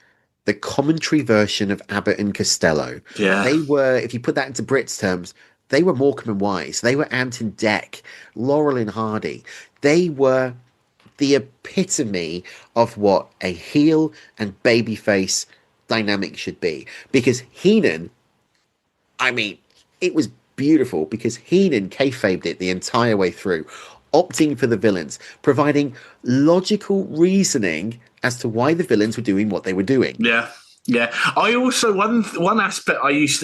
the commentary version of Abbott and Costello. Yeah. They were, if you put that into Brits terms, they were Morecambe and Wise. They were Anton Deck, Laurel and Hardy. They were the epitome of what a heel and babyface dynamic should be. Because Heenan, it was beautiful, because Heenan kayfabed it the entire way through, opting for the villains, providing logical reasoning as to why the villains were doing what they were doing. Yeah. Yeah, I also one aspect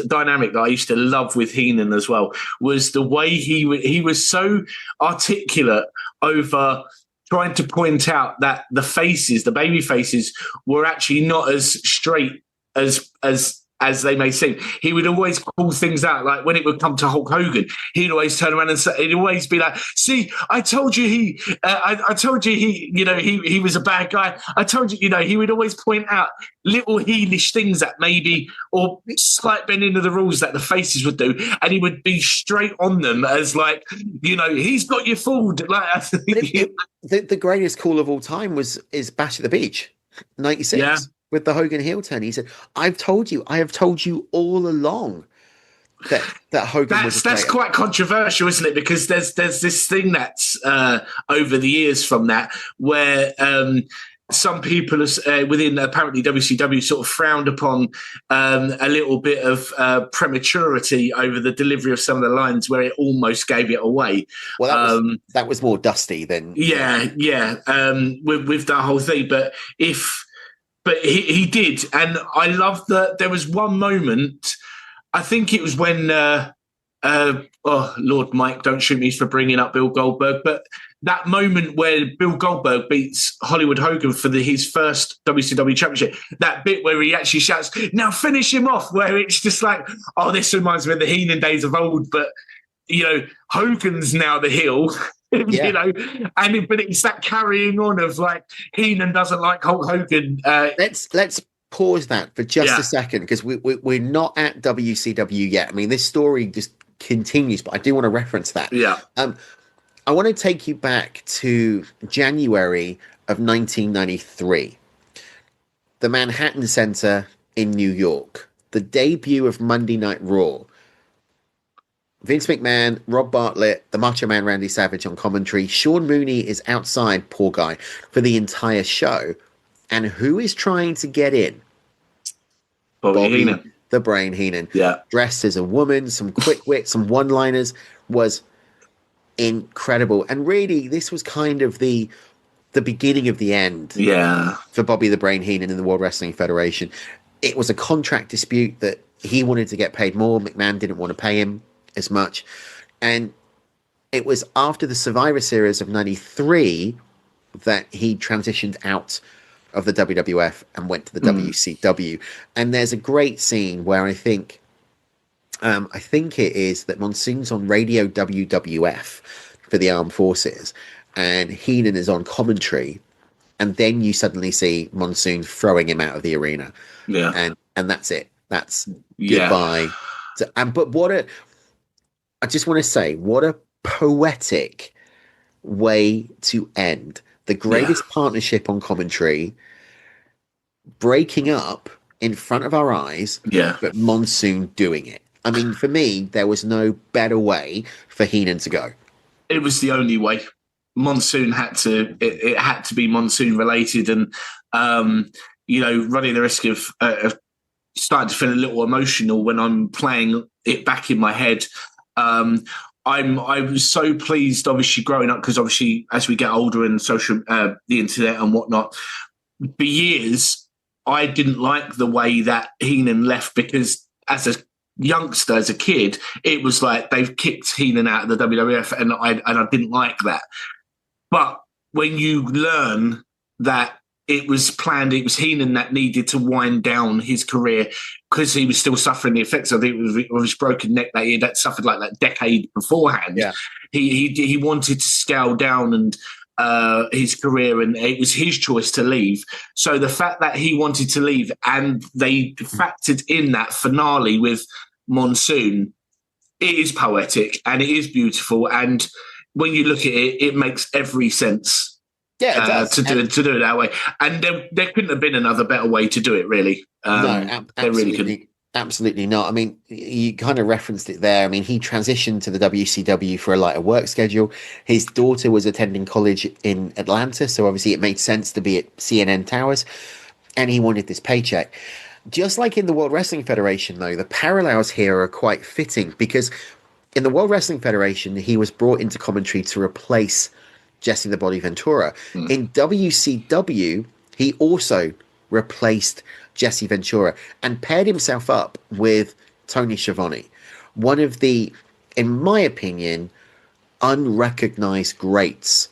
dynamic that I used to love with Heenan as well was the way he was so articulate over trying to point out that the baby faces, were actually not as straight as they may seem. He would always call things out, like when it would come to Hulk Hogan, he'd always turn around and say, he'd always be like, "See, I told you he was a bad guy. I told you, he would always point out little heelish things that maybe, or slight bending of the rules that the faces would do, and he would be straight on them as like, he's got you fooled." Like, the greatest call of all time is Bash at the Beach, 96. Yeah. With the Hogan heel turn, he said, I have told you all along that Hogan was a traitor. That's quite controversial, isn't it? Because there's this thing that's over the years from that, where some people within apparently WCW sort of frowned upon a little bit of prematurity over the delivery of some of the lines, where it almost gave it away. Well, that was more Dusty than... Yeah. With that whole thing. But he did, and I love that there was one moment, I think it was when, Lord Mike, don't shoot me for bringing up Bill Goldberg, but that moment where Bill Goldberg beats Hollywood Hogan for his first WCW championship, that bit where he actually shouts, "Now finish him off," where it's just like, oh, this reminds me of the Heenan days of old, but, Hogan's now the heel. Yeah. But it's that carrying on of like Heenan doesn't like Hulk Hogan. Let's pause that for just a second, because we're not at WCW yet. I mean, this story just continues, but I do want to reference that. Yeah. I want to take you back to January of 1993, the Manhattan Center in New York, the debut of Monday Night Raw. Vince McMahon, Rob Bartlett, the Macho Man Randy Savage on commentary. Sean Mooney is outside, poor guy, for the entire show. And who is trying to get in? Bobby Heenan. The Brain Heenan. Yeah. Dressed as a woman, some quick wit, some one-liners, was incredible. And really, this was kind of the beginning of the end for Bobby the Brain Heenan in the World Wrestling Federation. It was a contract dispute that he wanted to get paid more. McMahon didn't want to pay him as much. And it was after the Survivor Series of 93 that he transitioned out of the WWF and went to the WCW. And there's a great scene where I think it is that Monsoon's on Radio WWF for the Armed Forces, and Heenan is on commentary, and then you suddenly see Monsoon throwing him out of the arena. Yeah. And that's it. That's goodbye. But I just want to say, what a poetic way to end the greatest partnership on commentary, breaking up in front of our eyes, but Monsoon doing it. I mean, for me, there was no better way for Heenan to go. It was the only way. Monsoon had to. It had to be Monsoon related, and running the risk of starting to feel a little emotional when I'm playing it back in my head. I was so pleased, obviously, growing up, because obviously as we get older and the internet and whatnot, for years I didn't like the way that Heenan left, because as a youngster, as a kid, it was like they've kicked Heenan out of the WWF, and I didn't like that. But when you learn that it was planned, it was Heenan that needed to wind down his career because he was still suffering the effects of his broken neck that he had suffered like that decade beforehand. Yeah. He wanted to scale down and his career, and it was his choice to leave. So the fact that he wanted to leave and they factored in that finale with Monsoon, it is poetic and it is beautiful. And when you look at it, it makes every sense. Yeah, it does. To do it that way, and there couldn't have been another better way to do it. Really, no, there really couldn't. Absolutely not. I mean, you kind of referenced it there. I mean, he transitioned to the WCW for a lighter work schedule. His daughter was attending college in Atlanta, so obviously it made sense to be at CNN Towers, and he wanted this paycheck. Just like in the World Wrestling Federation, though, the parallels here are quite fitting, because in the World Wrestling Federation, he was brought into commentary to replace Jesse the Body Ventura. In WCW, he also replaced Jesse Ventura and paired himself up with Tony Schiavone, one of the, in my opinion, unrecognized greats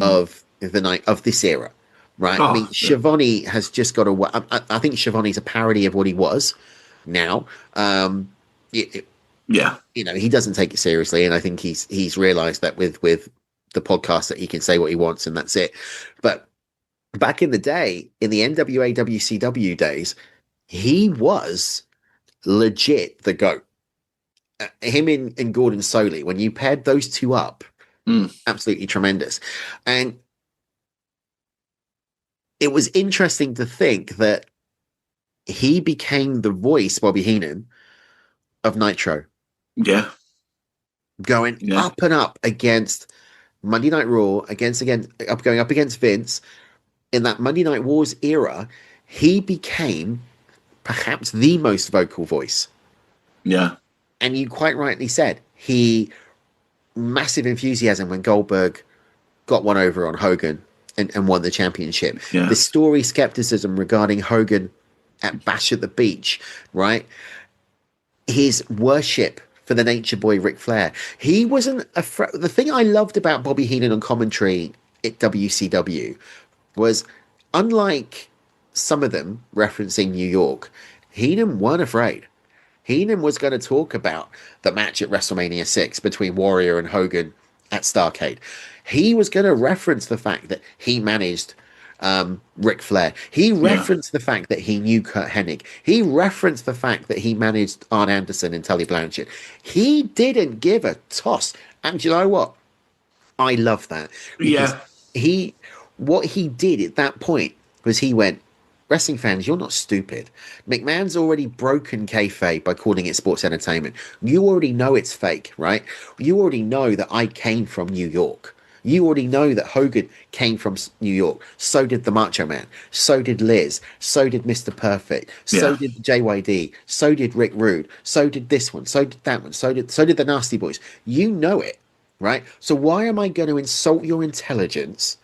of the night of this era. Right? I mean, Schiavone has just got a. I think Schiavone's a parody of what he was now. He doesn't take it seriously, and I think he's realized that with the podcast that he can say what he wants and that's it. But back in the day, in the NWA WCW days, he was legit the GOAT. Him and Gordon Soley, when you paired those two up, absolutely tremendous. And it was interesting to think that he became the voice, Bobby Heenan, of Nitro. Yeah. Going up and up against Monday Night Raw, going up against Vince. In that Monday Night Wars era, he became perhaps the most vocal voice. Yeah. And you quite rightly said, massive enthusiasm when Goldberg got one over on Hogan and won the championship. Yeah. The story skepticism regarding Hogan at Bash at the Beach, right? His worship for the Nature Boy Ric Flair. He wasn't afraid. The thing I loved about Bobby Heenan on commentary at WCW was, unlike some of them referencing New York, Heenan weren't afraid. Heenan was going to talk about the match at WrestleMania 6 between Warrior and Hogan at Starrcade. He was going to reference the fact that he managed Ric Flair. He referenced the fact that he knew Kurt Hennig. He referenced the fact that he managed Arn Anderson and Tully Blanchard. He didn't give a toss. And you know what? I love that. Because what he did at that point was he went, wrestling fans, you're not stupid. McMahon's already broken kayfabe by calling it sports entertainment. You already know it's fake, right? You already know that I came from New York. You already know that Hogan came from New York. So did the Macho Man. So did Liz. So did Mr. Perfect. So Yeah. did JYD. So did Rick Rude. So did this one. So did that one. So did the Nasty Boys. You know it, right? So why am I going to insult your intelligence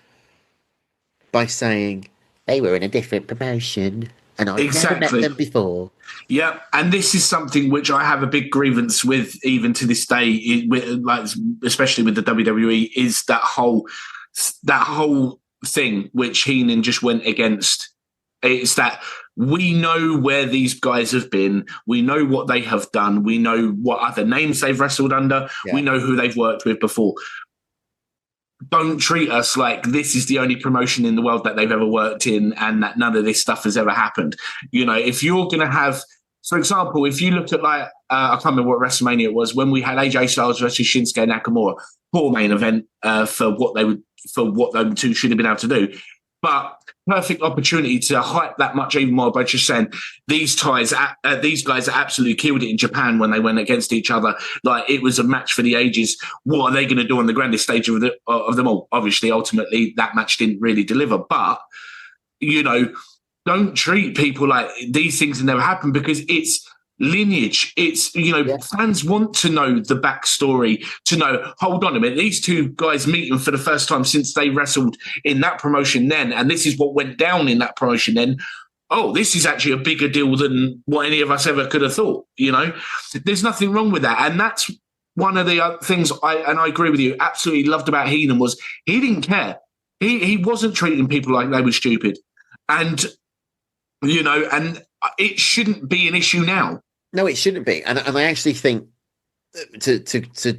by saying they were in a different promotion and I've never met Exactly. them before? Yeah, and this is something which I have a big grievance with, even to this day, like especially with the WWE, is that whole thing which Heenan just went against. It's that we know where these guys have been, we know what they have done, we know what other names they've wrestled under, we know who they've worked with before. Don't treat us like this is the only promotion in the world that they've ever worked in and that none of this stuff has ever happened. You know, if you're going to have, for example, if you look at like, I can't remember what WrestleMania it was, when we had AJ Styles versus Shinsuke Nakamura, poor main event for what them two should have been able to do. But perfect opportunity to hype that much even more by just saying these guys absolutely killed it in Japan when they went against each other. Like it was a match for the ages. What are they going to do on the grandest stage of them all? Obviously, ultimately, that match didn't really deliver. But you know, don't treat people like these things have never happened, because it's lineage. It's, you know, fans want to know the backstory, to know, hold on a minute, these two guys meeting for the first time since they wrestled in that promotion then, and this is what went down in that promotion then. Oh, this is actually a bigger deal than what any of us ever could have thought. You know, there's nothing wrong with that. And that's one of the things I agree with you, absolutely loved about Heenan was he didn't care. He wasn't treating people like they were stupid. And, you know, and it shouldn't be an issue now. No, it shouldn't be. And I actually think, to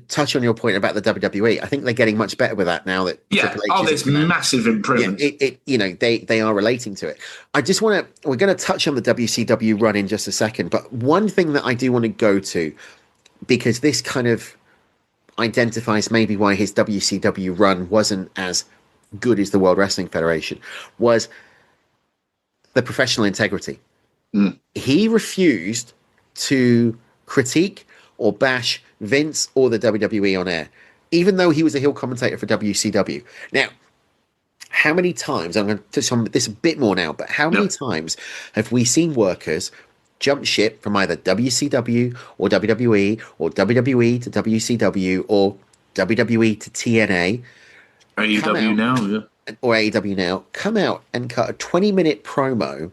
touch on your point about the WWE, I think they're getting much better with that now that Triple H there's massive improvement. You know, they are relating to it. I just want to, we're going to touch on the WCW run in just a second, but one thing that I do want to go to, because this kind of identifies maybe why his WCW run wasn't as good as the World Wrestling Federation, was the professional integrity. He refused to critique or bash Vince or the WWE on air, even though he was a heel commentator for WCW. Now, how many times, I'm going to touch on this a bit more now, but how many times have we seen workers jump ship from either WCW or WWE or WWE to WCW or WWE to TNA? AEW now, or AEW now, come out and cut a 20-minute promo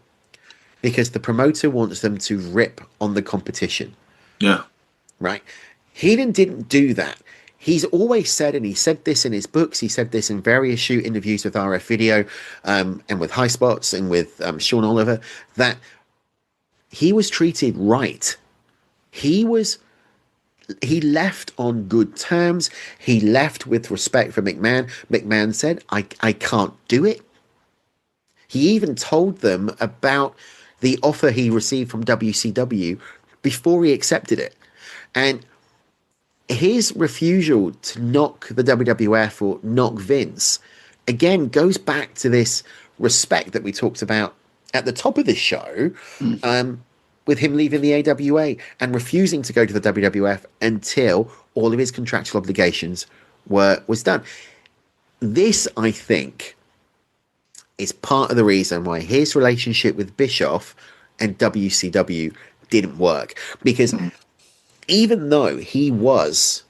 because the promoter wants them to rip on the competition. Yeah. Right? Heenan didn't do that. He's always said, and he said this in his books, he said this in various shoot interviews with RF Video, and with High Spots and with Sean Oliver, that he was treated right. He left on good terms. He left with respect for McMahon. McMahon said, I can't do it. He even told them about the offer he received from WCW before he accepted it. And his refusal to knock the WWF or knock Vince, again, goes back to this respect that we talked about at the top of this show, with him leaving the AWA and refusing to go to the WWF until all of his contractual obligations was done. This, I think, is part of the reason why his relationship with Bischoff and WCW didn't work. Because even though he was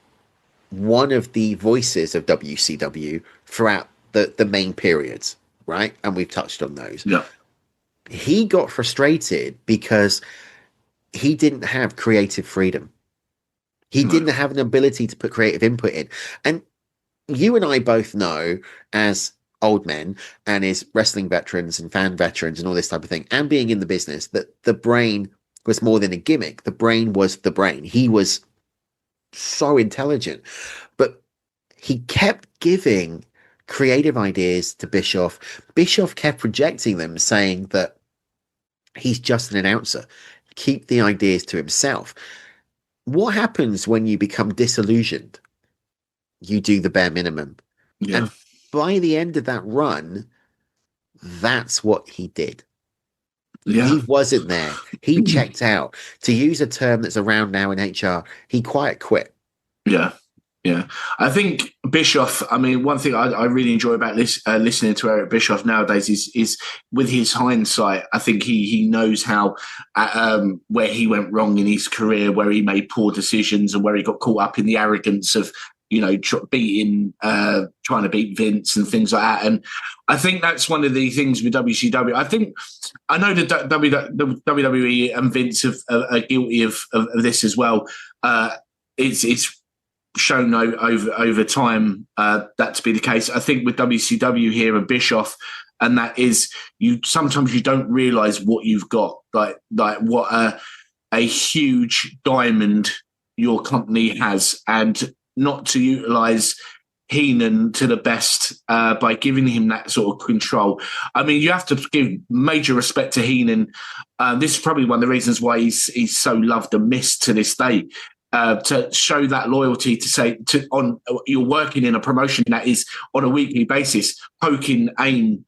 one of the voices of WCW throughout the main periods, right? And we've touched on those. Yeah. He got frustrated because he didn't have creative freedom. He didn't have an ability to put creative input in. And you and I both know, as old men and as wrestling veterans and fan veterans and all this type of thing, and being in the business, that the brain was more than a gimmick. The brain was the brain. He was so intelligent, but he kept giving creative ideas to Bischoff. Bischoff kept rejecting them, saying that he's just an announcer. Keep the ideas to himself. What happens when you become disillusioned? You do the bare minimum. Yeah. And by the end of that run, that's what he did. Yeah. He wasn't there. He checked out. To use a term that's around now in HR, he quiet quit. Yeah. Yeah, I think Bischoff. I mean, one thing I really enjoy about this listening to Eric Bischoff nowadays is with his hindsight. I think he knows how where he went wrong in his career, where he made poor decisions, and where he got caught up in the arrogance of trying to beat Vince and things like that. And I think that's one of the things with WCW. I know the WWE and Vince are guilty of this as well. It's shown over time that to be the case. I think with WCW here and Bischoff, and that is sometimes you don't realise what you've got, like what a huge diamond your company has, and not to utilise Heenan to the best by giving him that sort of control. I mean, you have to give major respect to Heenan. This is probably one of the reasons why he's so loved and missed to this day. To show that loyalty, you're working in a promotion that is on a weekly basis, taking aim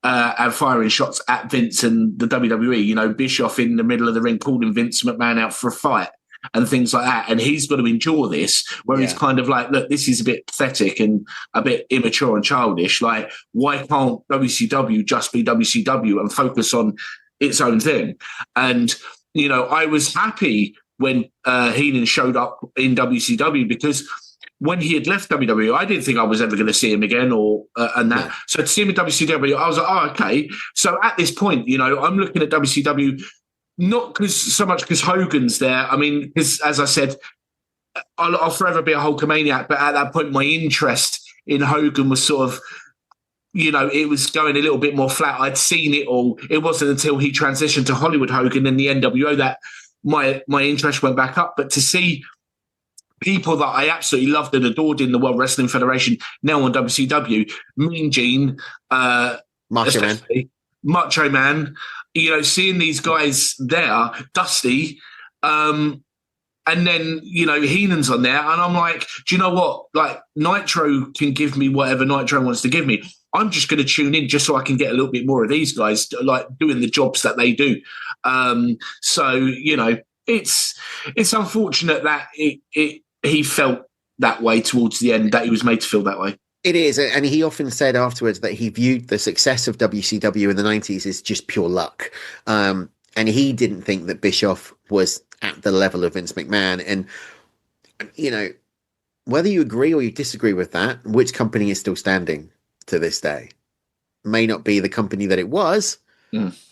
and firing shots at Vince and the WWE. Bischoff in the middle of the ring calling Vince McMahon out for a fight and things like that, and he's got to endure this. Where he's kind of like, look, this is a bit pathetic and a bit immature and childish. Like, why can't WCW just be WCW and focus on its own thing? And I was happy when Heenan showed up in WCW, because when he had left WWE, I didn't think I was ever going to see him again and that. Yeah. So to see him in WCW, I was like, oh, okay. So at this point, I'm looking at WCW not so much because Hogan's there. I mean, because as I said, I'll forever be a Hulkamaniac, but at that point, my interest in Hogan was sort of, it was going a little bit more flat. I'd seen it all. It wasn't until he transitioned to Hollywood Hogan and the NWO that my interest went back up. But to see people that I absolutely loved and adored in the World Wrestling Federation now on WCW, Mean Gene, Macho Man, seeing these guys there, Dusty, and then, Heenan's on there, and I'm like, do you know what? Like, Nitro can give me whatever Nitro wants to give me. I'm just going to tune in just so I can get a little bit more of these guys, like, doing the jobs that they do. So, it's unfortunate that he felt that way towards the end, that he was made to feel that way. It is, and he often said afterwards that he viewed the success of WCW in the 90s as just pure luck. And he didn't think that Bischoff was at the level of Vince McMahon. And, whether you agree or you disagree with that, which company is still standing to this day? May not be the company that it was,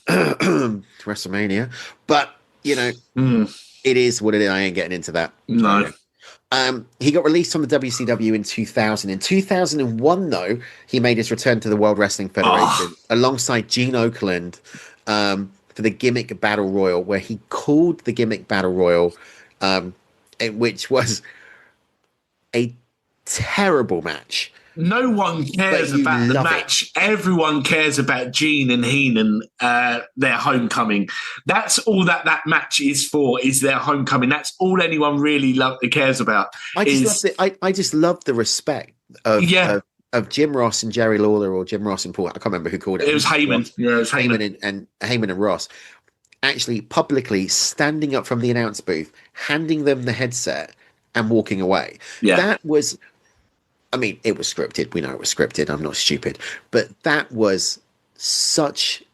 WrestleMania, but, it is what it is. I ain't getting into that. No. He got released from the WCW in 2000. In 2001, though, he made his return to the World Wrestling Federation alongside Gene Okerlund for the Gimmick Battle Royal, where he called the Gimmick Battle Royal, which was a terrible match. No one cares about the match. Everyone cares about Gene and Heenan, their homecoming. That's all that match is for, is their homecoming. That's all anyone really cares about. I just love the respect of Jim Ross and Jerry Lawler, or Jim Ross and Paul. I can't remember who called it. It was Heyman. Yeah, it was Heyman and Heyman and Ross actually publicly standing up from the announce booth, handing them the headset and walking away. Yeah. That was... I mean, it was scripted. We know it was scripted. I'm not stupid. But that was such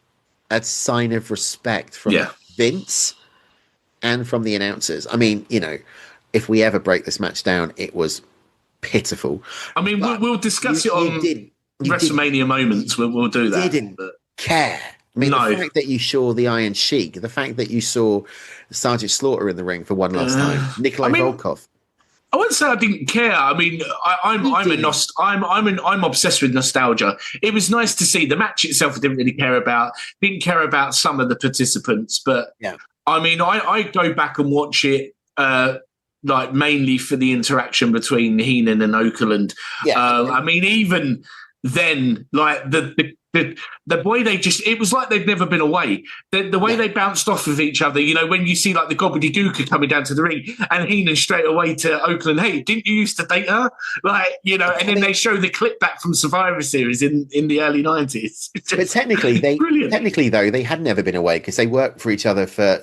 a sign of respect from Vince and from the announcers. I mean, if we ever break this match down, it was pitiful. I mean, we'll discuss it on WrestleMania moments. We'll do that. Didn't care. I mean, the fact that you saw the Iron Sheik, the fact that you saw Sergeant Slaughter in the ring for one last time, Nikolai Volkov. I wouldn't say I didn't care. I mean, I'm obsessed with nostalgia. It was nice to see the match itself. I didn't really care about. Didn't care about some of the participants, but I mean, I go back and watch it like mainly for the interaction between Heenan and Okerlund. I mean, even then, like the way they it was like they'd never been away. The way they bounced off of each other, when you see like the gobbledygooker coming down to the ring and Heenan straight away to Okerlund, hey, didn't you used to date her? Like, and then they show the clip back from Survivor Series in the early 90s. But technically though, they had never been away because they worked with each other for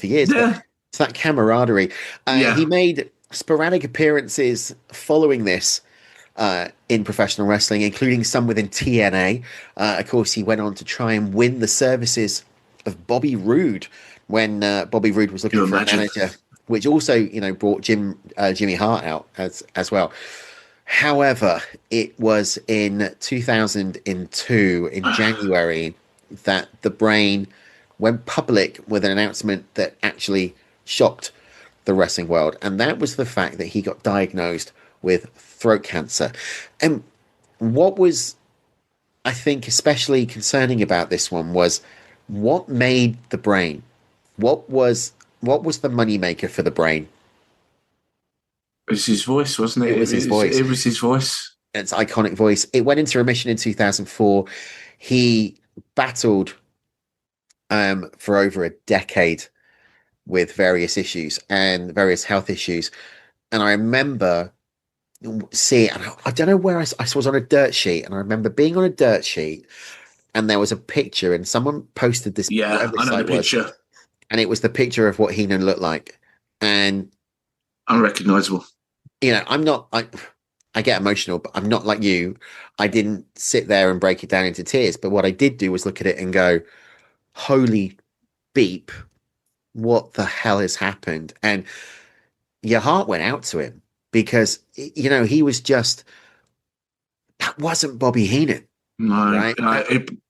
years. Yeah. It's that camaraderie. He made sporadic appearances following this in professional wrestling, including some within TNA. Of course, he went on to try and win the services of Bobby Roode when Bobby Roode was looking for a manager, which also, brought Jimmy Hart out as well. However, it was in 2002, in January, that the Brain went public with an announcement that actually shocked the wrestling world, and that was the fact that he got diagnosed with throat cancer. And what was, I think, especially concerning about this one was what made the Brain. What was the moneymaker for the Brain? It was his voice, wasn't it? It was his voice. It was his voice. It's iconic voice. It went into remission in 2004. He battled for over a decade with various issues and various health issues. And I remember seeing, I don't know where I was on a dirt sheet, and I remember being on a dirt sheet, and there was a picture, and someone posted this. Yeah, I know the picture. And it was the picture of what Heenan looked like. And unrecognizable. I get emotional, but I'm not like you. I didn't sit there and break it down into tears. But what I did do was look at it and go, holy beep, what the hell has happened? And your heart went out to him because, he was just, that wasn't Bobby Heenan. No, right?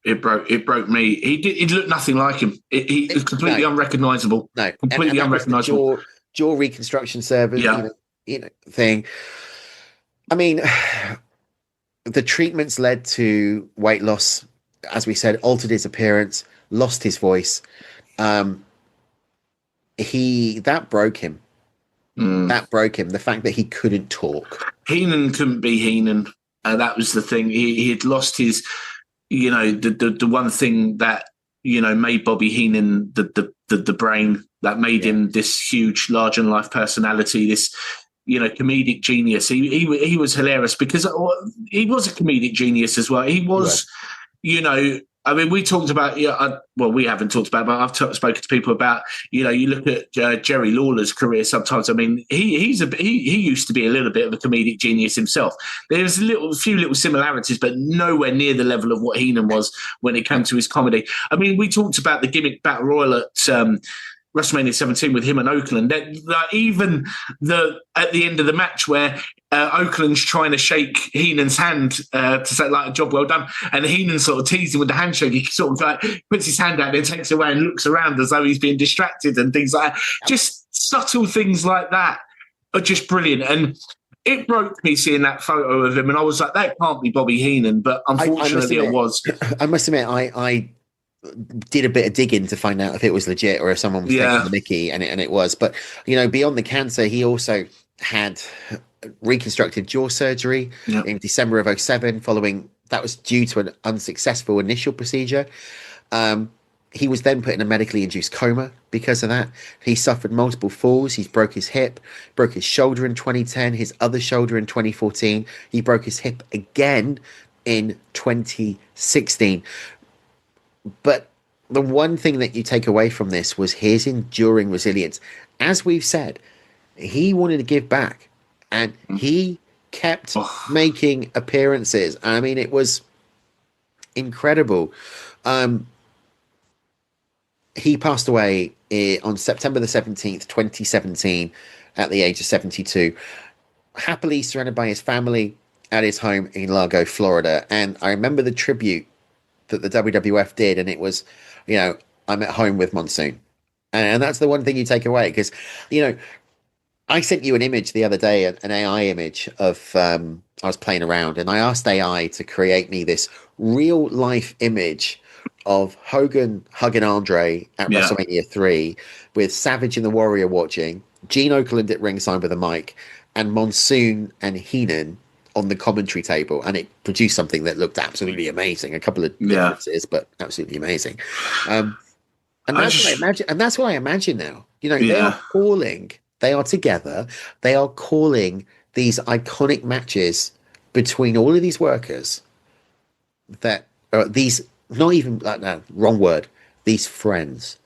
It broke me. He looked nothing like him. He was completely unrecognizable. No, completely unrecognizable. Jaw reconstruction service, thing. I mean, the treatments led to weight loss, as we said, altered his appearance, lost his voice. That broke him. That broke him. The fact that he couldn't talk. Heenan couldn't be Heenan. That was the thing. He had lost his, the one thing that, made Bobby Heenan the Brain, that made him this huge, larger than life personality, this, comedic genius. He was hilarious because he was a comedic genius as well. He was, we talked about, we haven't talked about, but I've spoken to people about, you look at Jerry Lawler's career sometimes. I mean, he used to be a little bit of a comedic genius himself. There's a few little similarities, but nowhere near the level of what Heenan was when it came to his comedy. I mean, we talked about the gimmick battle royal at WrestleMania 17 with him and Oakland. Even at the end of the match where Oakland's trying to shake Heenan's hand to say like a job well done, and Heenan sort of teasing with the handshake, he sort of like puts his hand out and takes it away and looks around as though he's being distracted and things like that. Just subtle things like that are just brilliant. And it broke me seeing that photo of him, and I was like, that can't be Bobby Heenan, but unfortunately it was. I must admit, I did a bit of digging to find out if it was legit or if someone was taking the mickey, and it was. But beyond the cancer, he also had reconstructive jaw surgery in December of 2007. Following that was due to an unsuccessful initial procedure. He was then put in a medically induced coma because of that. He suffered multiple falls. He broke his hip, broke his shoulder in 2010, his other shoulder in 2014. He broke his hip again in 2016. But the one thing that you take away from this was his enduring resilience. As we've said, he wanted to give back, and he kept making appearances. I mean, it was incredible. He passed away on September the 17th, 2017, at the age of 72, happily surrounded by his family at his home in Largo, Florida. And I remember the tribute that the WWF did, and it was, I'm at home with Monsoon. And that's the one thing you take away, because, I sent you an image the other day, an AI image of, I was playing around, and I asked AI to create me this real life image of Hogan hugging Andre at WrestleMania 3, with Savage and the Warrior watching, Gene Okerlund at ringside with a mic, and Monsoon and Heenan on the commentary table, and it produced something that looked absolutely amazing. A couple of differences, but absolutely amazing. And that's what I imagine. And that's what I imagine now. They are together. They are calling these iconic matches between all of these workers. That are these, not even wrong word. These friends.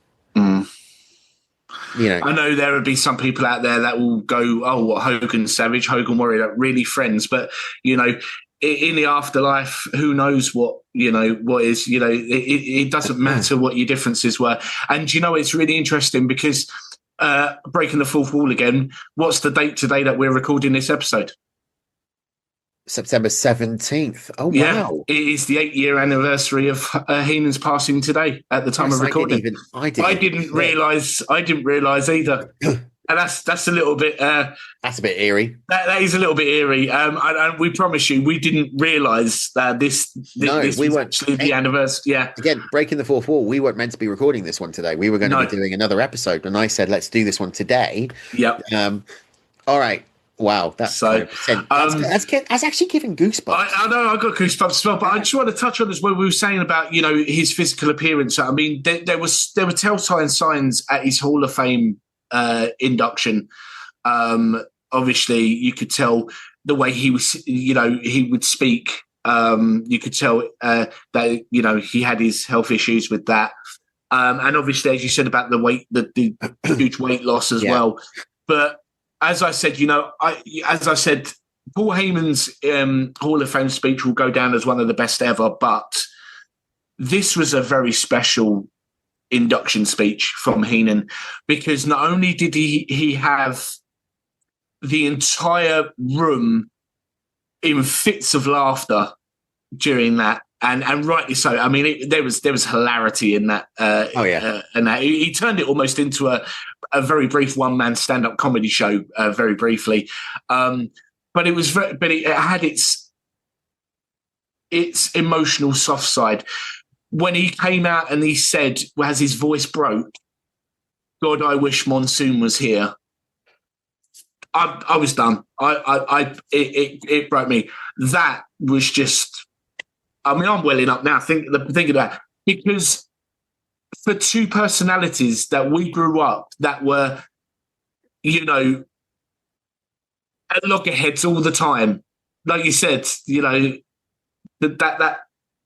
I know there would be some people out there that will go, "Oh, what Hogan Savage, Hogan Warrior, really friends?" But in the afterlife, who knows what what is? It doesn't matter what your differences were. And it's really interesting because breaking the fourth wall again. What's the date today that we're recording this episode? September 17th. Oh, yeah, wow. It is the 8-year anniversary of Heenan's passing today at the time of recording. I didn't realise either. And that's a little bit... that's a bit eerie. That is a little bit eerie. And we promise you, we didn't realise that this was actually the anniversary. Yeah. Again, breaking the fourth wall, we weren't meant to be recording this one today. We were going to be doing another episode. And I said, let's do this one today. Yep. All right. Wow, that's actually giving goosebumps. I know, I got goosebumps as well, but I just want to touch on this when we were saying about his physical appearance. I mean, there were telltale signs at his Hall of Fame induction. Obviously, you could tell the way he was, he would speak. You could tell that he had his health issues with that, and obviously, as you said about the weight, the huge weight loss as well, but. As I said, Paul Heyman's Hall of Fame speech will go down as one of the best ever, but this was a very special induction speech from Heenan because not only did he have the entire room in fits of laughter during that, and rightly so. I mean, there was hilarity in that. And that he turned it almost into a very brief one-man stand-up comedy show, very briefly. But it had its emotional soft side. When he came out and he said, as his voice broke, "God, I wish Monsoon was here." I was done. It broke me. That was just. I mean, I'm welling up now thinking of that because for two personalities that we grew up that were, at loggerheads all the time, like you said, that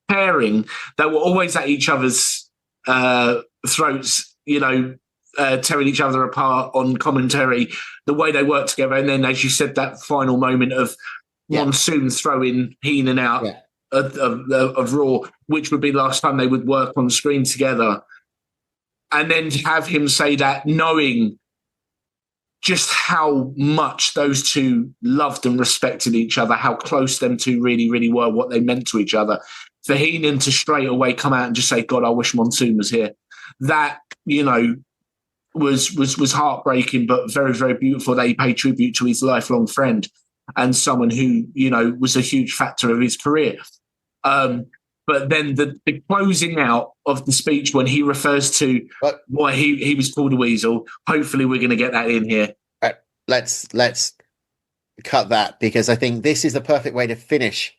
pairing that were always at each other's throats, tearing each other apart on commentary, the way they worked together, and then, as you said, that final moment of Monsoon throwing Heenan out. Yeah. Of Raw, which would be the last time they would work on screen together. And then to have him say that, knowing just how much those two loved and respected each other, how close them two really, really were, what they meant to each other. For Heenan to straight away come out and just say, "God, I wish Monsoon was here." That, was heartbreaking, but very, very beautiful that he paid tribute to his lifelong friend and someone who, was a huge factor of his career. But then the closing out of the speech when he refers to why he was called a weasel, hopefully we're going to get that in here. Let's cut that because I think this is the perfect way to finish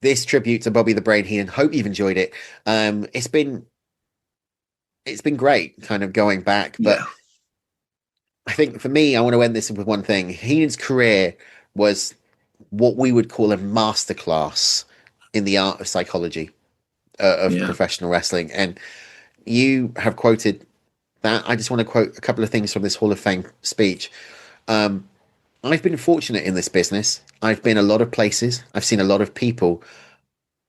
this tribute to Bobby the Brain Heenan. Hope you've enjoyed it. It's been great kind of going back, but I think for me, I want to end this with one thing. Heenan's career was what we would call a masterclass in the art of psychology of professional wrestling. And you have quoted that. I just want to quote a couple of things from this Hall of Fame speech. I've been fortunate in this business. I've been a lot of places. I've seen a lot of people,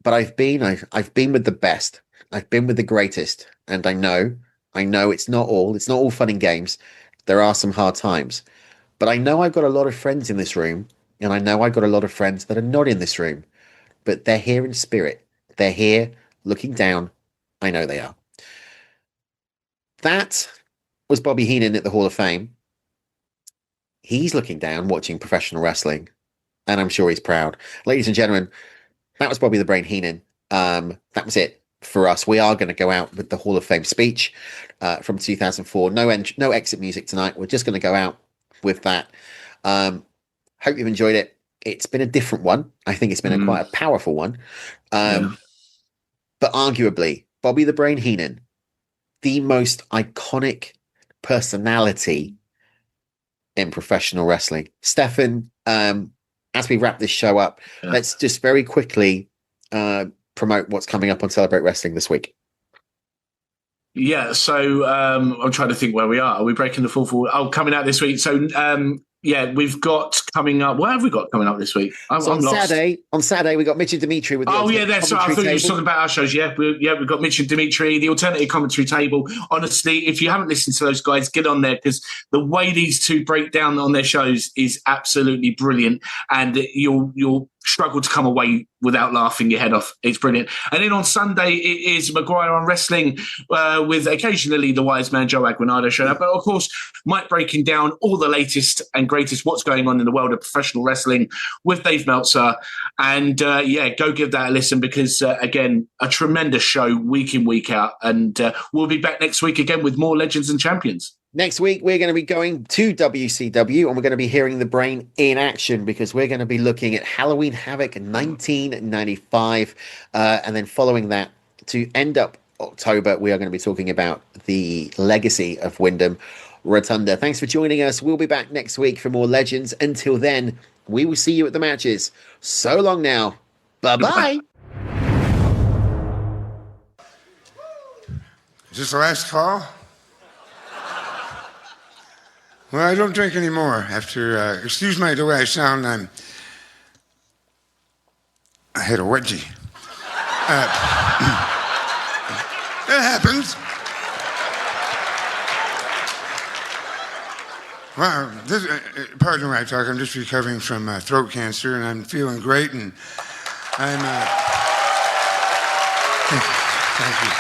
but I've been with the best. I've been with the greatest. And I know it's not all fun and games. There are some hard times, but I know I've got a lot of friends in this room, and I know I've got a lot of friends that are not in this room. But they're here in spirit. They're here looking down. I know they are. That was Bobby Heenan at the Hall of Fame. He's looking down watching professional wrestling, and I'm sure he's proud. Ladies and gentlemen, that was Bobby the Brain Heenan. That was it for us. We are going to go out with the Hall of Fame speech from 2004. No exit music tonight. We're just going to go out with that. Hope you've enjoyed it. It's been a different one. I think it's been quite a powerful one. But arguably, Bobby the Brain Heenan, the most iconic personality in professional wrestling. Stefan, as we wrap this show up, let's just very quickly promote what's coming up on Celebrate Wrestling this week. Yeah, so I'm trying to think where we are. Are we breaking the fall forward? Oh, coming out this week. So yeah, we've got coming up. What have we got coming up this week? I'm on lost. Saturday, we got Mitch and Dimitri with the Oh yeah, Ultimate that's right. I Commentary thought you were Table. talking about our shows. Yeah, we've got Mitch and Dimitri, the alternative commentary table. Honestly, if you haven't listened to those guys, get on there because the way these two break down on their shows is absolutely brilliant, and you'll struggle to come away without laughing your head off. It's brilliant. And then on Sunday, it is Maguire on Wrestling with occasionally the wise man Joe Aguinaldo showing up, but of course Mike breaking down all the latest and greatest what's going on in the world of professional wrestling with Dave Meltzer. And yeah, go give that a listen because, again, a tremendous show week in, week out. And we'll be back next week again with more Legends and Champions. Next week, we're going to be going to WCW and we're going to be hearing the Brain in action because we're going to be looking at Halloween Havoc 1995. And then following that, to end up October, we are going to be talking about the legacy of Wyndham Rotunda. Thanks for joining us. We'll be back next week for more Legends. Until then, we will see you at the matches. So long now. Bye-bye. Is this the last call? Well, I don't drink anymore after, excuse my the way I sound, I had a wedgie. It happens. Wow, pardon when I talk, I'm just recovering from throat cancer and I'm feeling great and I'm, thank you. Thank you.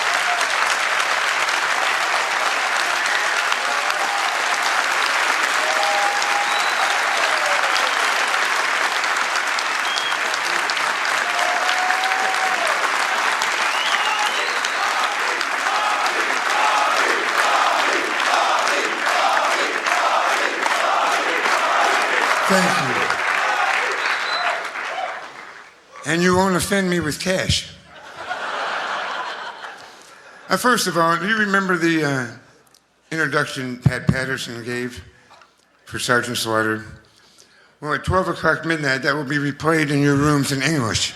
And you won't offend me with cash. First of all, do you remember the introduction Pat Patterson gave for Sergeant Slaughter? Well, at 12 o'clock midnight, that will be replayed in your rooms in English.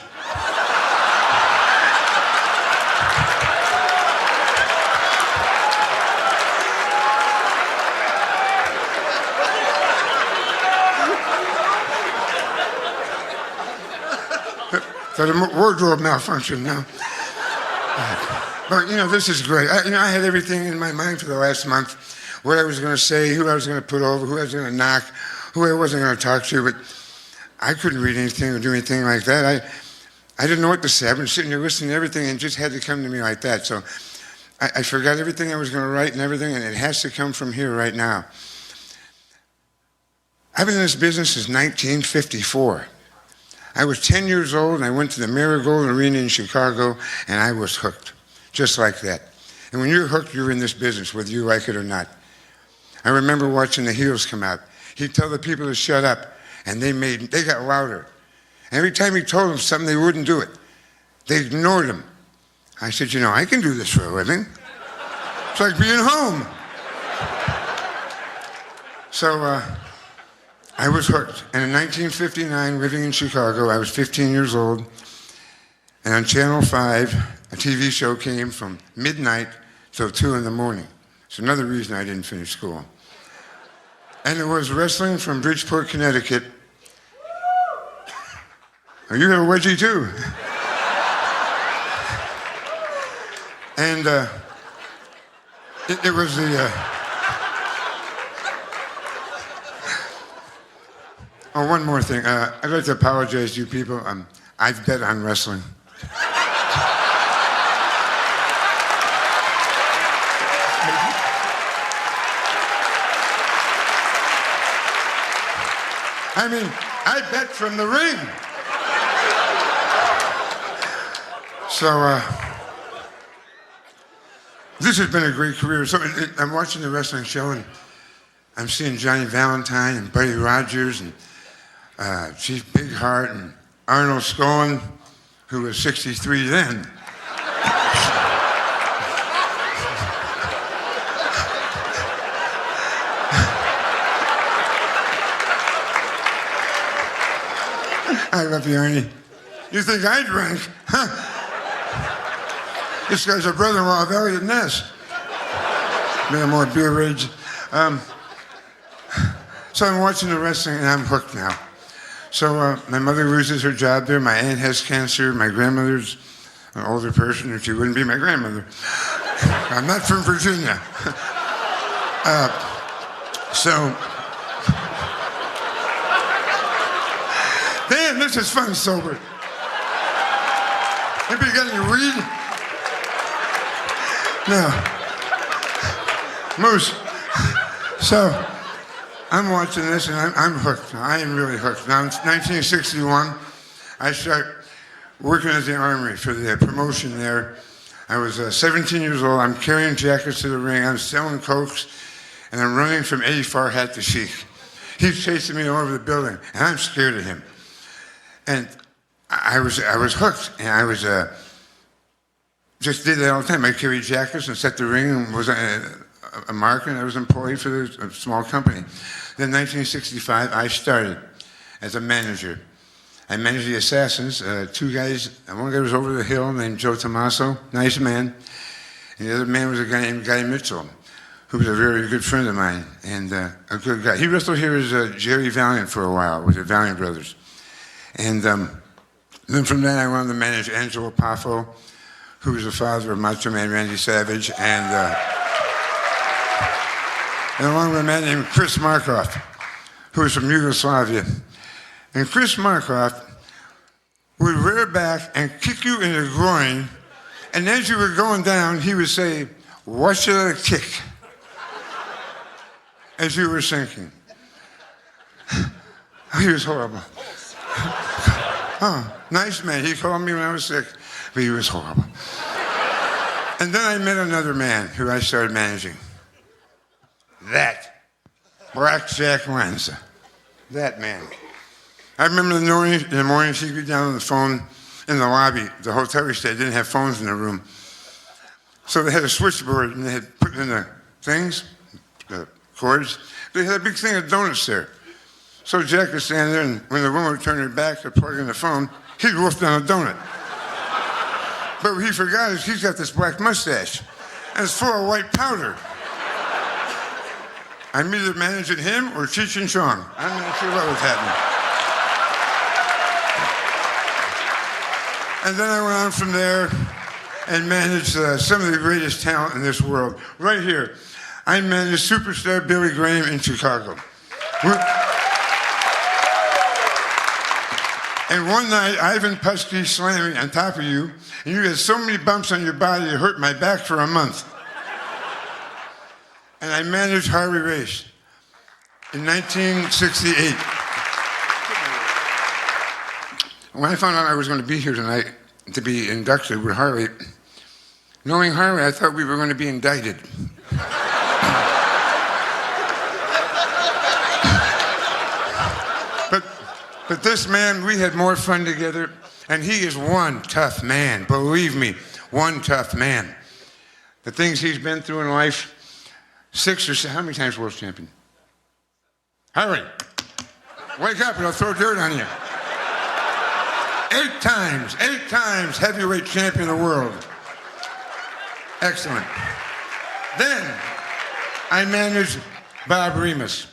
So the wardrobe malfunction now. But, you know, this is great. I had everything in my mind for the last month, what I was going to say, who I was going to put over, who I was going to knock, who I wasn't going to talk to, but I couldn't read anything or do anything like that. I didn't know what to say. I've been sitting here listening to everything and it just had to come to me like that. So I forgot everything I was going to write and everything, and it has to come from here right now. I've been in this business since 1954. I was 10 years old and I went to the Marigold Arena in Chicago and I was hooked, just like that. And when you're hooked, you're in this business, whether you like it or not. I remember watching the heels come out. He'd tell the people to shut up and they got louder. And every time he told them something, they wouldn't do it. They ignored him. I said, you know, I can do this for a living. It's like being home. So, I was hooked. And in 1959, living in Chicago, I was 15 years old. And on Channel 5, a TV show came from midnight till 2 in the morning. It's another reason I didn't finish school. And it was wrestling from Bridgeport, Connecticut. Oh, you got a wedgie too. And it was the... Oh, one more thing. I'd like to apologize to you people. I've bet on wrestling. I mean, I bet from the ring. So, this has been a great career. So I'm watching the wrestling show and I'm seeing Johnny Valentine and Buddy Rogers and Chief Big Heart and Arnold Scohen, who was 63 then. I love you, Ernie. You think I drank? Huh? This guy's a brother-in-law of Elliot Ness. No more beer rage. So I'm watching the wrestling and I'm hooked now. So my mother loses her job there. My aunt has cancer. My grandmother's an older person, and she wouldn't be my grandmother. I'm not from Virginia. Damn, this is fun sober. Anybody got any weed? No. Moose. So I'm watching this and I'm hooked. I am really hooked. Now, in 1961, I start working at the Armory for the promotion there. I was 17 years old. I'm carrying jackets to the ring. I'm selling Cokes, and I'm running from Eddie Farhat to Sheik. He's chasing me all over the building, and I'm scared of him. And I was hooked, and I was just did that all the time. I carried jackets and set the ring, and was a marker, and I was employed for a small company. Then in 1965, I started as a manager. I managed the Assassins, two guys. One guy was over the hill named Joe Tommaso, nice man. And the other man was a guy named Guy Mitchell, who was a very good friend of mine and a good guy. He wrestled here as Jerry Valiant for a while with the Valiant Brothers. And then from that, I went on to manage Angelo Poffo, who was the father of Macho Man Randy Savage, and along with a man named Chris Markoff, who was from Yugoslavia. And Chris Markoff would rear back and kick you in the groin, and as you were going down, he would say, "What should I kick?" as you were sinking. He was horrible. Oh, nice man. He called me when I was sick, but he was horrible. And then I met another man who I started managing. That Blackjack Lanza. That man. I remember in the morning she'd be down on the phone in the lobby. The hotel we stayed didn't have phones in the room. So they had a switchboard and they had put in the things, the cords. They had a big thing of donuts there. So Jack was standing there, and when the woman would turn her back to plug in the phone, he'd wolf down a donut. But what he forgot is he's got this black mustache, and it's full of white powder. I'm either managing him or Cheech and Chong. I'm not sure what was happening. And then I went on from there and managed some of the greatest talent in this world. Right here, I managed superstar Billy Graham in Chicago. And one night, Ivan Putski slammed me on top of you, and you had so many bumps on your body, it hurt my back for a month. And I managed Harley Race in 1968. When I found out I was going to be here tonight to be inducted with Harley, knowing Harley, I thought we were going to be indicted. But this man, we had more fun together, and he is one tough man. Believe me, one tough man. The things he's been through in life, 6 or 7, how many times world champion? Harry, wake up and I'll throw dirt on you. 8 times heavyweight champion of the world. Excellent. Then I managed Bob Remus.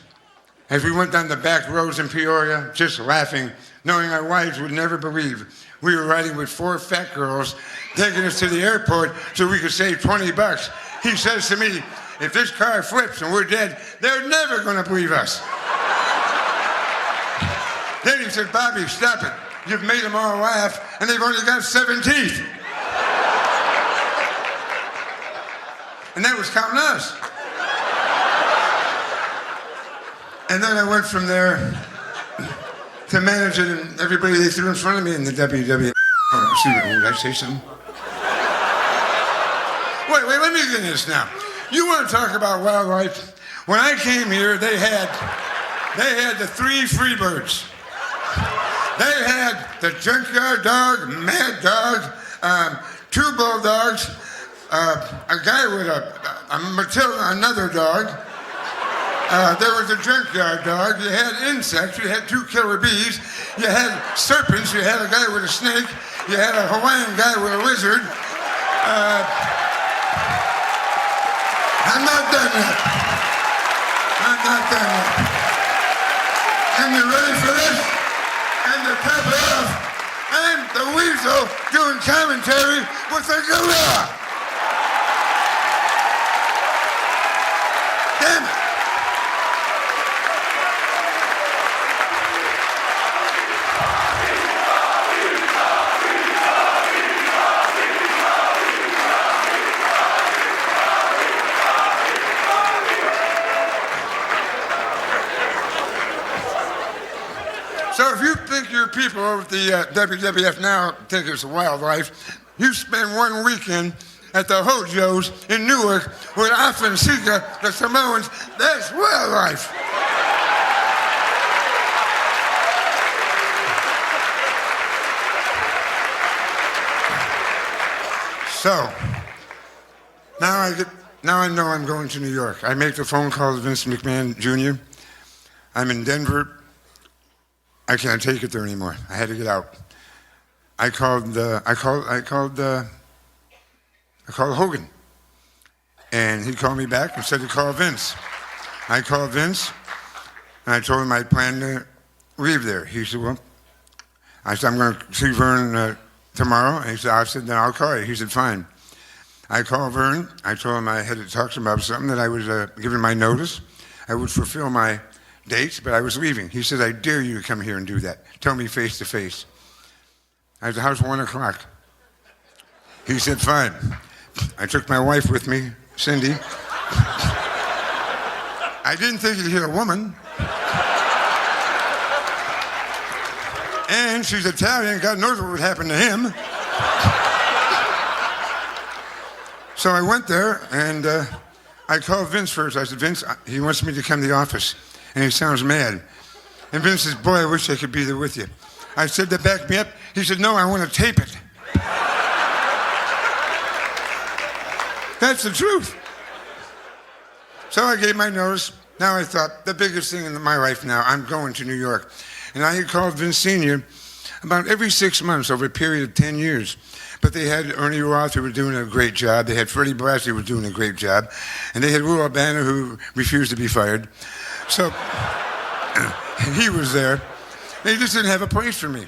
As we went down the back roads in Peoria, just laughing, knowing our wives would never believe we were riding with 4 fat girls, taking us to the airport so we could save $20. He says to me, if this car flips and we're dead, they're never going to believe us. Then he said, Bobby, stop it. You've made them all laugh, and they've only got 7 teeth. And that was counting us. And then I went from there to managing everybody they threw in front of me in the WWE. Oh, excuse me, did I say something? Wait, let me get this now. You want to talk about wildlife? When I came here, they had the 3 Freebirds. They had the Junkyard Dog, Mad Dog, 2 Bulldogs, a guy with a Matilda, another dog. There was a Junkyard Dog. You had insects. You had 2 killer bees. You had serpents. You had a guy with a snake. You had a Hawaiian guy with a lizard. I'm not done yet. I'm not done yet. And you ready for this? And to top it off, I'm the weasel doing commentary with the gorilla. Damn it. So if you think your people over at the WWF now think it's wildlife, you spend one weekend at the Hojos in Newark with Afonseca, the Samoans. That's wildlife. So now I know I'm going to New York. I make the phone call to Vince McMahon Jr. I'm in Denver. I can't take it there anymore. I had to get out. I called Hogan, and he called me back and said to call Vince. I called Vince, and I told him I planned to leave there. He said, well, I said, I'm going to see Vern tomorrow. And he said, I said, then I'll call you. He said, fine. I called Vern. I told him I had to talk to him about something, that I was giving my notice. I would fulfill my dates, but I was leaving. He said, I dare you to come here and do that. Tell me face to face. I said, how's 1 o'clock? He said, fine. I took my wife with me, Cindy. I didn't think he'd hit a woman. And she's Italian, God knows what would happen to him. So I went there, and I called Vince first. I said, Vince, he wants me to come to the office. And he sounds mad. And Vince says, boy, I wish I could be there with you. I said, to back me up. He said, no, I want to tape it. That's the truth. So I gave my notice. Now I thought, the biggest thing in my life now, I'm going to New York. And I had called Vince Sr. about every 6 months over a period of 10 years. But they had Ernie Roth, who was doing a great job. They had Freddie Blassie, who was doing a great job. And they had Lou Albano, who refused to be fired. So he was there. They just didn't have a place for me.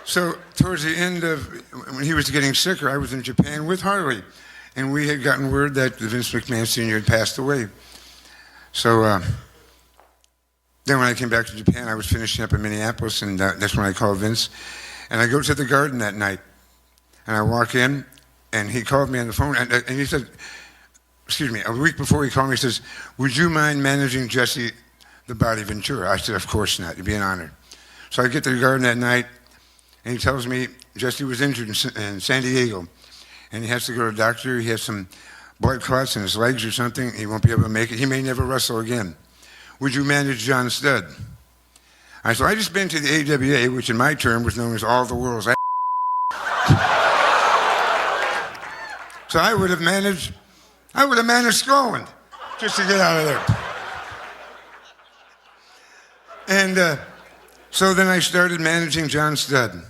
So towards the end of, when he was getting sicker, I was in Japan with Harley. And we had gotten word that Vince McMahon Sr. had passed away. So then when I came back to Japan, I was finishing up in Minneapolis, and that's when I called Vince. And I go to the Garden that night. And I walk in, and he called me on the phone, and he said, excuse me, a week before he called me, he says, would you mind managing Jesse the Body Ventura? I said, of course not. It'd be an honor. So I get to the Garden that night, and he tells me Jesse was injured in San Diego, and he has to go to a doctor. He has some blood clots in his legs or something. He won't be able to make it. He may never wrestle again. Would you manage John Studd? I said, I just been to the AWA, which in my term was known as all the world's ass. So I would have managed Scotland just to get out of there. And so then I started managing John Studd. And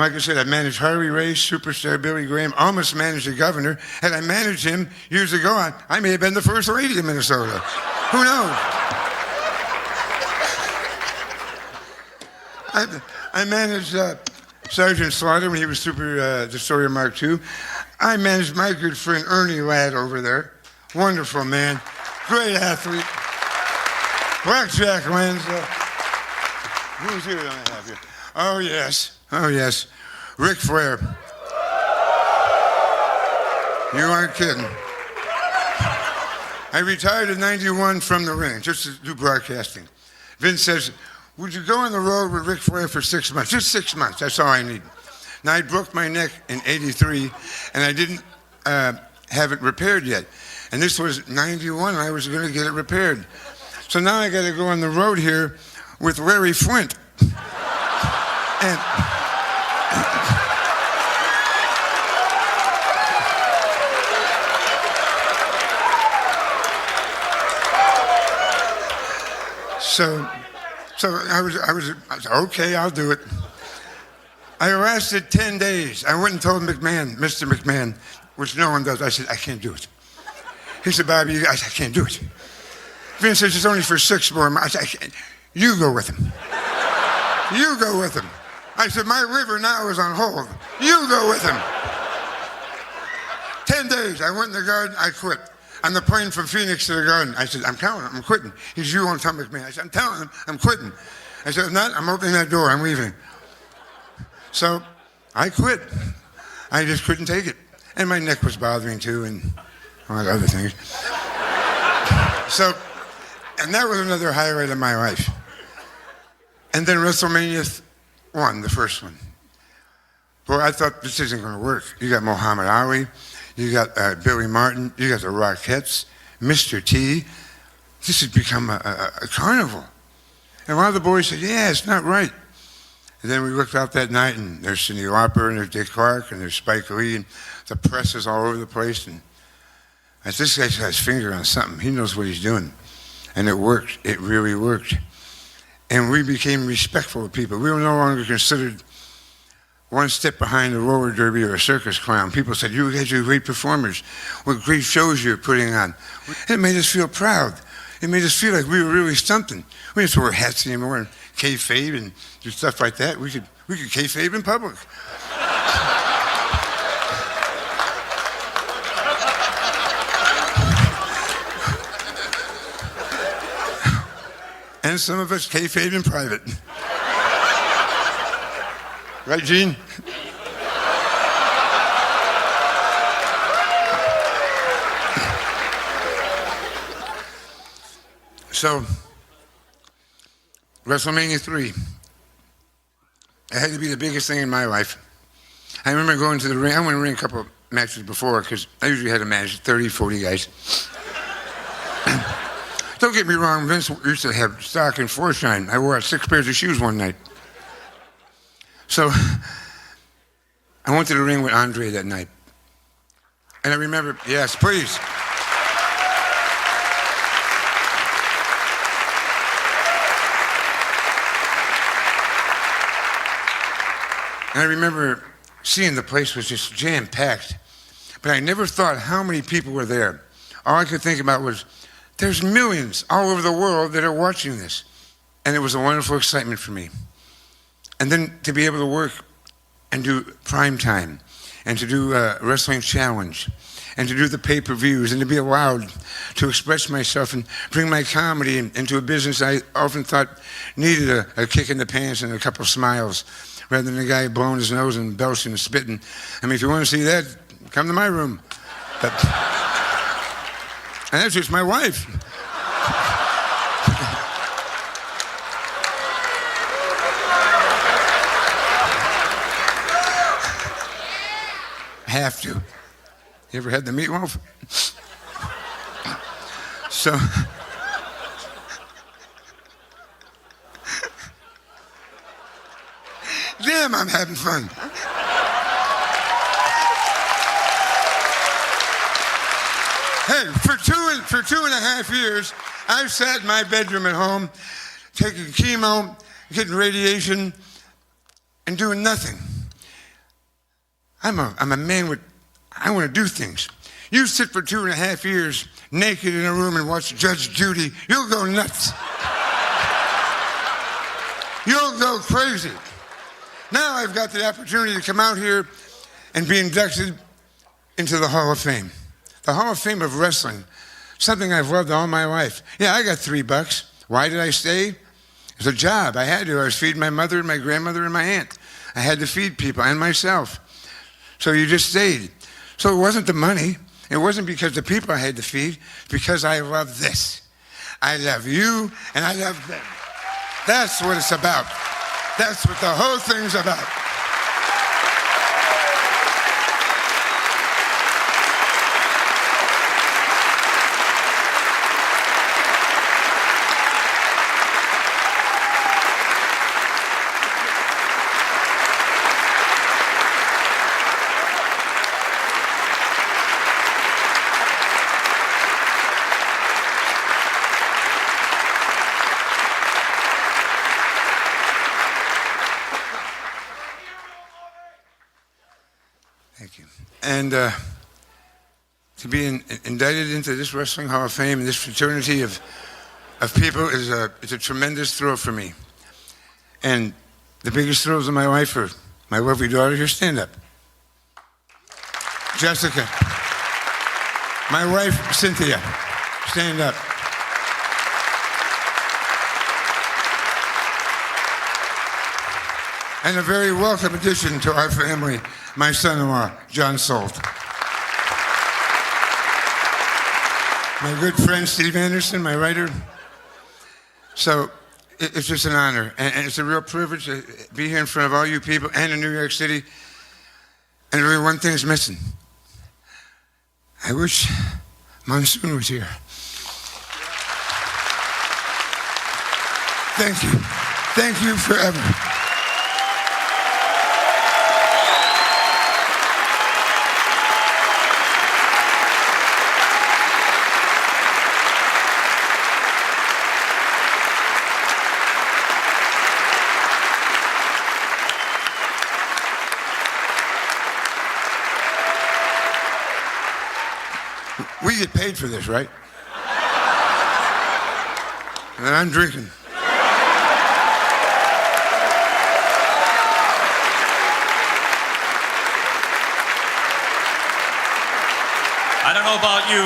like I said, I managed Harley Race, Superstar Billy Graham, almost managed the governor. Had I managed him years ago, I may have been the first lady of Minnesota. Who knows? I managed Sergeant Slaughter when he was Super Destroyer Mark II. I managed my good friend Ernie Ladd over there. Wonderful man. Great athlete. Blackjack Lanza. Who's here that I have here? Oh, yes. Oh, yes. Ric Flair. You aren't kidding. I retired in 91 from the ring, just to do broadcasting. Vince says, would you go on the road with Ric Flair for 6 months? Just 6 months. That's all I need. Now, I broke my neck in 83, and I didn't have it repaired yet. And this was 91, and I was going to get it repaired. So now I got to go on the road here with Larry Flint. And so I was okay, I'll do it. I lasted 10 days. I went and told McMahon, Mr. McMahon, which no one does. I said, I can't do it. He said, Bobby, I can't do it. Vince says it's only for 6 more months. I can't. You go with him. You go with him. I said, my river now is on hold. You go with him. 10 days, I went in the garden, I quit. On the plane from Phoenix to the garden, I said, I'm telling him, I'm quitting. He said, you won't tell me. I said, I'm telling him, I'm quitting. I said, if not, I'm opening that door, I'm leaving. So I quit. I just couldn't take it. And my neck was bothering too, and all that other things. So, and that was another highlight of my life. And then WrestleMania 1, the first one. Boy, I thought this isn't going to work. You got Muhammad Ali, you got Billy Martin, you got the Rockettes, Mr. T. This has become a carnival. And one of the boys said, yeah, it's not right. And then we looked out that night, and there's Cyndi Lauper, and there's Dick Clark, and there's Spike Lee, and the press is all over the place. And I said, this guy's got his finger on something. He knows what he's doing. And it worked. It really worked. And we became respectful of people. We were no longer considered one step behind a roller derby or a circus clown. People said, you guys are great performers. What great shows you're putting on. It made us feel proud. It made us feel like we were really something. We didn't wear hats anymore and kayfabe and do stuff like that. We could kayfabe in public. And some of us kayfabe in private. Right, Gene? So, WrestleMania 3. It had to be the biggest thing in my life. I remember going to the ring. I went to the ring a couple of matches before because I usually had a match, 30, 40 guys. Don't get me wrong, Vince used to have stock in Forshine. I wore out 6 pairs of shoes one night. So I went to the ring with Andre that night. And I remember, yes, please. And I remember seeing the place was just jam-packed. But I never thought how many people were there. All I could think about was, there's millions all over the world that are watching this. And it was a wonderful excitement for me. And then to be able to work and do prime time, and to do Wrestling Challenge, and to do the pay-per-views, and to be allowed to express myself and bring my comedy into a business I often thought needed a kick in the pants and a couple of smiles, rather than a guy blowing his nose and belching and spitting. I mean, if you want to see that, come to my room. But, and that's just my wife. Have to. You ever had the meatloaf? So, damn, I'm having fun. Hey, for two and a half years, I've sat in my bedroom at home, taking chemo, getting radiation, and doing nothing. I'm a man with, I want to do things. You sit for 2.5 years naked in a room and watch Judge Judy, you'll go nuts. You'll go crazy. Now I've got the opportunity to come out here and be inducted into the Hall of Fame. The Hall of Fame of wrestling, something I've loved all my life. Yeah, I got $3. Why did I stay? It's a job. I had to. I was feeding my mother and my grandmother and my aunt. I had to feed people and myself. So you just stayed. So it wasn't the money. It wasn't because the people I had to feed. It's because I love this. I love you and I love them. That's what it's about. That's what the whole thing's about. Thank you. And to be indicted into this Wrestling Hall of Fame and this fraternity of people is a tremendous thrill for me. And the biggest thrills of my life are my lovely daughter. Here, stand up. Jessica. My wife, Cynthia. Stand up. And a very welcome addition to our family, my son-in-law, John Salt. My good friend, Steve Anderson, my writer. So it's just an honor, and it's a real privilege to be here in front of all you people and in New York City. And really one thing's missing. I wish Monsoon was here. Thank you. Thank you forever. We get paid for this, right? And I'm drinking. I don't know about you,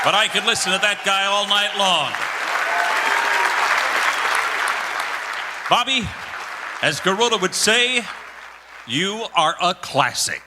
but I could listen to that guy all night long. Bobby, as Gorilla would say, you are a classic.